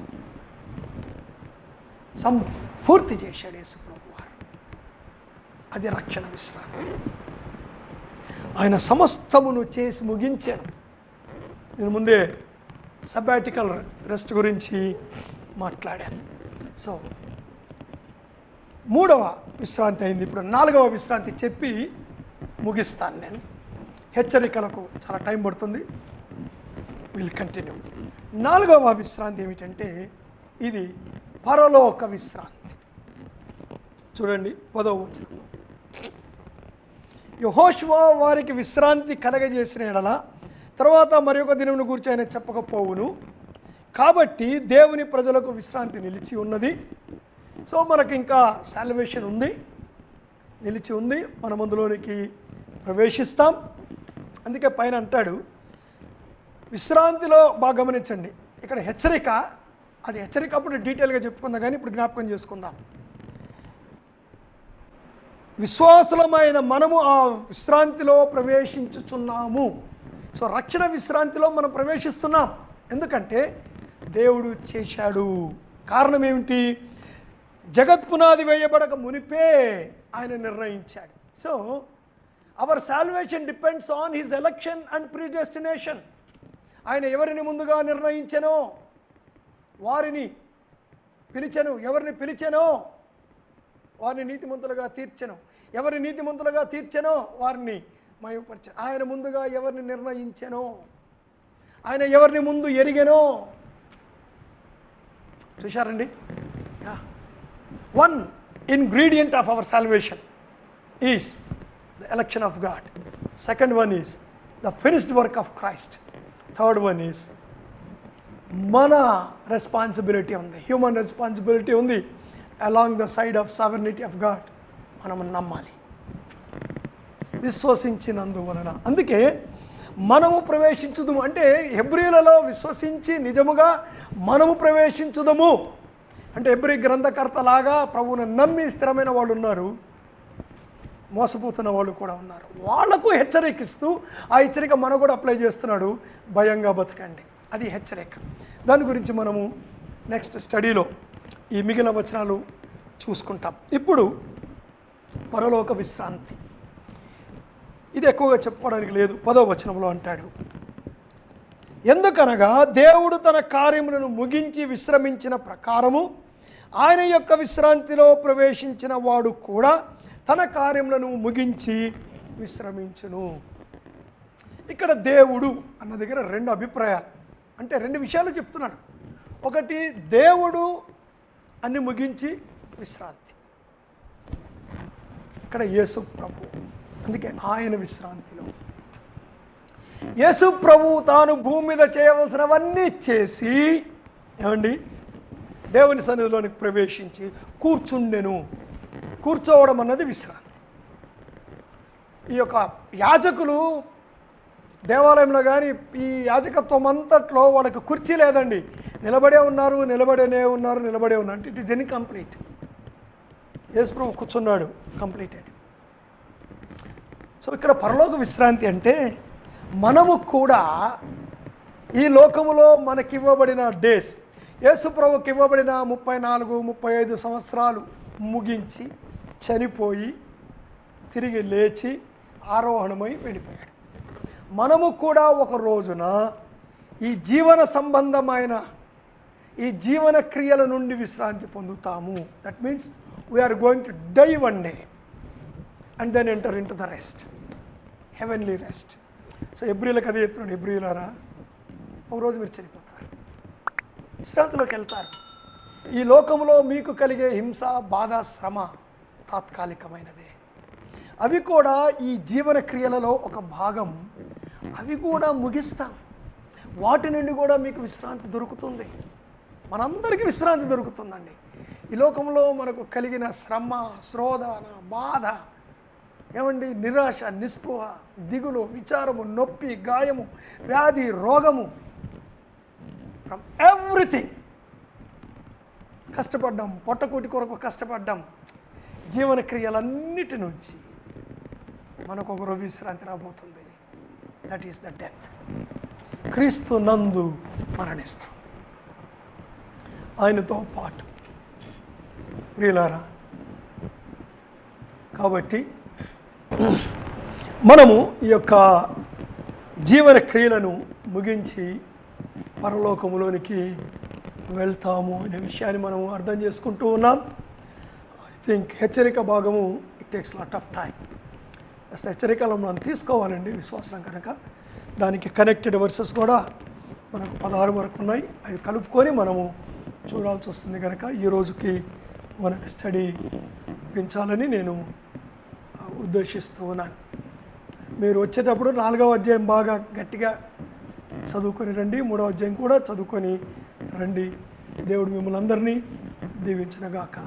సంపూర్తి చేశాడు యేసు ప్రభు వారు. అది రక్షణ విశ్రాంతి. ఆయన సమస్తమును చేసి ముగించాను. నేను ముందే సబ్బాటికల్ రెస్ట్ గురించి మాట్లాడాను. సో 3వ విశ్రాంతి అయింది. ఇప్పుడు 4వ విశ్రాంతి చెప్పి ముగిస్తాను. నేను హెచ్చరికలకు చాలా టైం పడుతుంది, విల్ కంటిన్యూ. 4వ విశ్రాంతి ఏమిటంటే ఇది పరలోక విశ్రాంతి. చూడండి 10వ వచనం. యెహోషువ వారికి విశ్రాంతి కలగజేసిన ఎడల తర్వాత మరి ఒక దినమును గురించి ఆయన చెప్పకపోవును, కాబట్టి దేవుని ప్రజలకు విశ్రాంతి నిలిచి ఉన్నది. సో మనకి ఇంకా సాల్వేషన్ ఉంది, నిలిచి ఉంది, మనం అందులోనికి ప్రవేశిస్తాం. అందుకే పైన అంటాడు విశ్రాంతిలో. బాగా గమనించండి, ఇక్కడ హెచ్చరిక, అది హెచ్చరిక అప్పుడు డీటెయిల్గా చెప్పుకుందాం, కానీ ఇప్పుడు జ్ఞాపకం చేసుకుందాం. విశ్వాసులమైన మనము ఆ విశ్రాంతిలో ప్రవేశించుచున్నాము. సో రక్షణ విశ్రాంతిలో మనం ప్రవేశిస్తున్నాం. ఎందుకంటే దేవుడు చేశాడు. కారణం ఏమిటి? జగత్పునాది వేయబడక మునిపే ఆయన నిర్ణయించాడు. So our salvation depends on his election and predestination. ఆయన ఎవరిని ముందుగా నిర్ణయించెనో వారిని పిలిచెను, ఎవరిని పిలిచెనో వారిని నీతిమంతులుగా తీర్చెను, ఎవరిని నీతిమంతులుగా తీర్చెనో వారిని మహిమపరిచెను. ఆయన ముందుగా ఎవరిని నిర్ణయించెనో, ఆయన ఎవరిని ముందు ఎరిగెనో. చూశారండి? One ingredient of our salvation is the election of God. Second one is the finished work of Christ. Third one is మన రెస్పాన్సిబిలిటీ ఉంది, హ్యూమన్ రెస్పాన్సిబిలిటీ ఉంది. Along the side of sovereignty of God మనం నమ్మాలి విశ్వసించినందువలన. అందుకే మనము ప్రవేశించుదుము అంటే హెబ్రీలలో విశ్వసించి నిజముగా మనము ప్రవేశించుదము అంటే హెబ్రీ గ్రంథకర్తలాగా ప్రభువును నమ్మి స్థిరమైన వాళ్ళు ఉన్నారు, మోసపోతున్న వాళ్ళు కూడా ఉన్నారు. వాళ్లకు హెచ్చరికిస్తూ ఆ హెచ్చరిక మనం కూడా అప్లై చేస్తున్నాడు, భయంగా బతకండి. అది హెచ్చరిక. దాని గురించి మనము నెక్స్ట్ స్టడీలో ఈ మిగిలిన వచనాలు చూసుకుంటాం. ఇప్పుడు పరలోక విశ్రాంతి, ఇది ఎక్కువగా చెప్పుకోవడానికి లేదు. 10వ వచనంలో అంటాడు, ఎందుకనగా దేవుడు తన కార్యములను ముగించి విశ్రమించిన ప్రకారము ఆయన యొక్క విశ్రాంతిలో ప్రవేశించిన వాడు కూడా తన కార్యములను ముగించి విశ్రమించును. ఇక్కడ దేవుడు అన్న దగ్గర 2 అభిప్రాయాలు, అంటే 2 విషయాలు చెప్తున్నాడు. ఒకటి, దేవుడు అన్ని ముగించి విశ్రాంతి. ఇక్కడ యేసు ప్రభు, అందుకే ఆయన విశ్రాంతిలో యేసు ప్రభు తాను భూమి మీద చేయవలసినవన్నీ చేసి ఏమండి దేవుని సన్నిధిలోనికి ప్రవేశించి కూర్చుండెను. కూర్చోవడం అన్నది విశ్రాంతి. ఈ యొక్క యాజకులు దేవాలయంలో కానీ ఈ యాజకత్వం అంతట్లో వాళ్ళకి కుర్చీ లేదండి, నిలబడే ఉన్నారు, నిలబడే ఉన్నారు. అంటే ఇట్ ఈజ్ ఇన్కంప్లీట్. యేసు ప్రభు కూర్చున్నాడు, కంప్లీటెడ్. సో ఇక్కడ పరలోక విశ్రాంతి అంటే మనము కూడా ఈ లోకములో మనకివ్వబడిన డేస్, యేసు ప్రభుకి ఇవ్వబడిన 34-35 సంవత్సరాలు ముగించి చనిపోయి తిరిగి లేచి ఆరోహణమై వెళ్ళిపోయాడు. మనము కూడా ఒక రోజున ఈ జీవన సంబంధమైన ఈ జీవన క్రియల నుండి విశ్రాంతి పొందుతాము. That means we're going to die one day and then enter into the rest, heavenly rest. So ఎబ్రిలకు అదే చెప్తున్నాడు, ఎబ్రియులారా ఒకరోజు మీరు చనిపోతారు, విశ్రాంతిలోకి వెళ్తారు. ఈ లోకంలో మీకు కలిగే హింస, బాధ, శ్రమ తాత్కాలికమైనదే. అవి కూడా ఈ జీవన క్రియలలో ఒక భాగం. అవి కూడా ముగిస్తాం. వాటి నుండి కూడా మీకు విశ్రాంతి దొరుకుతుంది. మనందరికీ విశ్రాంతి దొరుకుతుందండి. ఈ లోకంలో మనకు కలిగిన శ్రమ, శోధన, బాధ, ఏమండి, నిరాశ, నిస్పృహ, దిగులు, విచారము, నొప్పి, గాయము, వ్యాధి, రోగము, ఫ్రమ్ ఎవ్రీథింగ్ కష్టపడ్డాం, పొట్టకూటి కొరకు కష్టపడ్డాం. జీవన క్రియలన్నిటి నుంచి మనకు ఒక విశ్రాంతి రాబోతుంది. That is the death. క్రీస్తు నందు మరణిస్తాం ఆయనతో పాటు. ప్రియులారా, కాబట్టి మనము ఈ యొక్క జీవన క్రియలను ముగించి పరలోకములోనికి వెళ్తాము అనే విషయాన్ని మనము అర్థం చేసుకుంటూ ఉన్నాం. ఐ థింక్ హెచ్చరిక భాగము it takes lot of time. అసలు హెచ్చరికలను మనం తీసుకోవాలండి విశ్వాసం కనుక. దానికి కనెక్టెడ్ వర్సెస్ కూడా మనకు 16 వరకు ఉన్నాయి. అవి కలుపుకొని మనము చూడాల్సి వస్తుంది కనుక ఈ రోజుకి మనకు స్టడీ ముగించాలని నేను ఉద్దేశిస్తూ ఉన్నాను. మీరు వచ్చేటప్పుడు 4వ అధ్యాయం బాగా గట్టిగా చదువుకొని రండి, 3వ అధ్యాయం కూడా చదువుకొని రండి. దేవుడు మిమ్మల్ని అందరినీ దీవించునుగాక.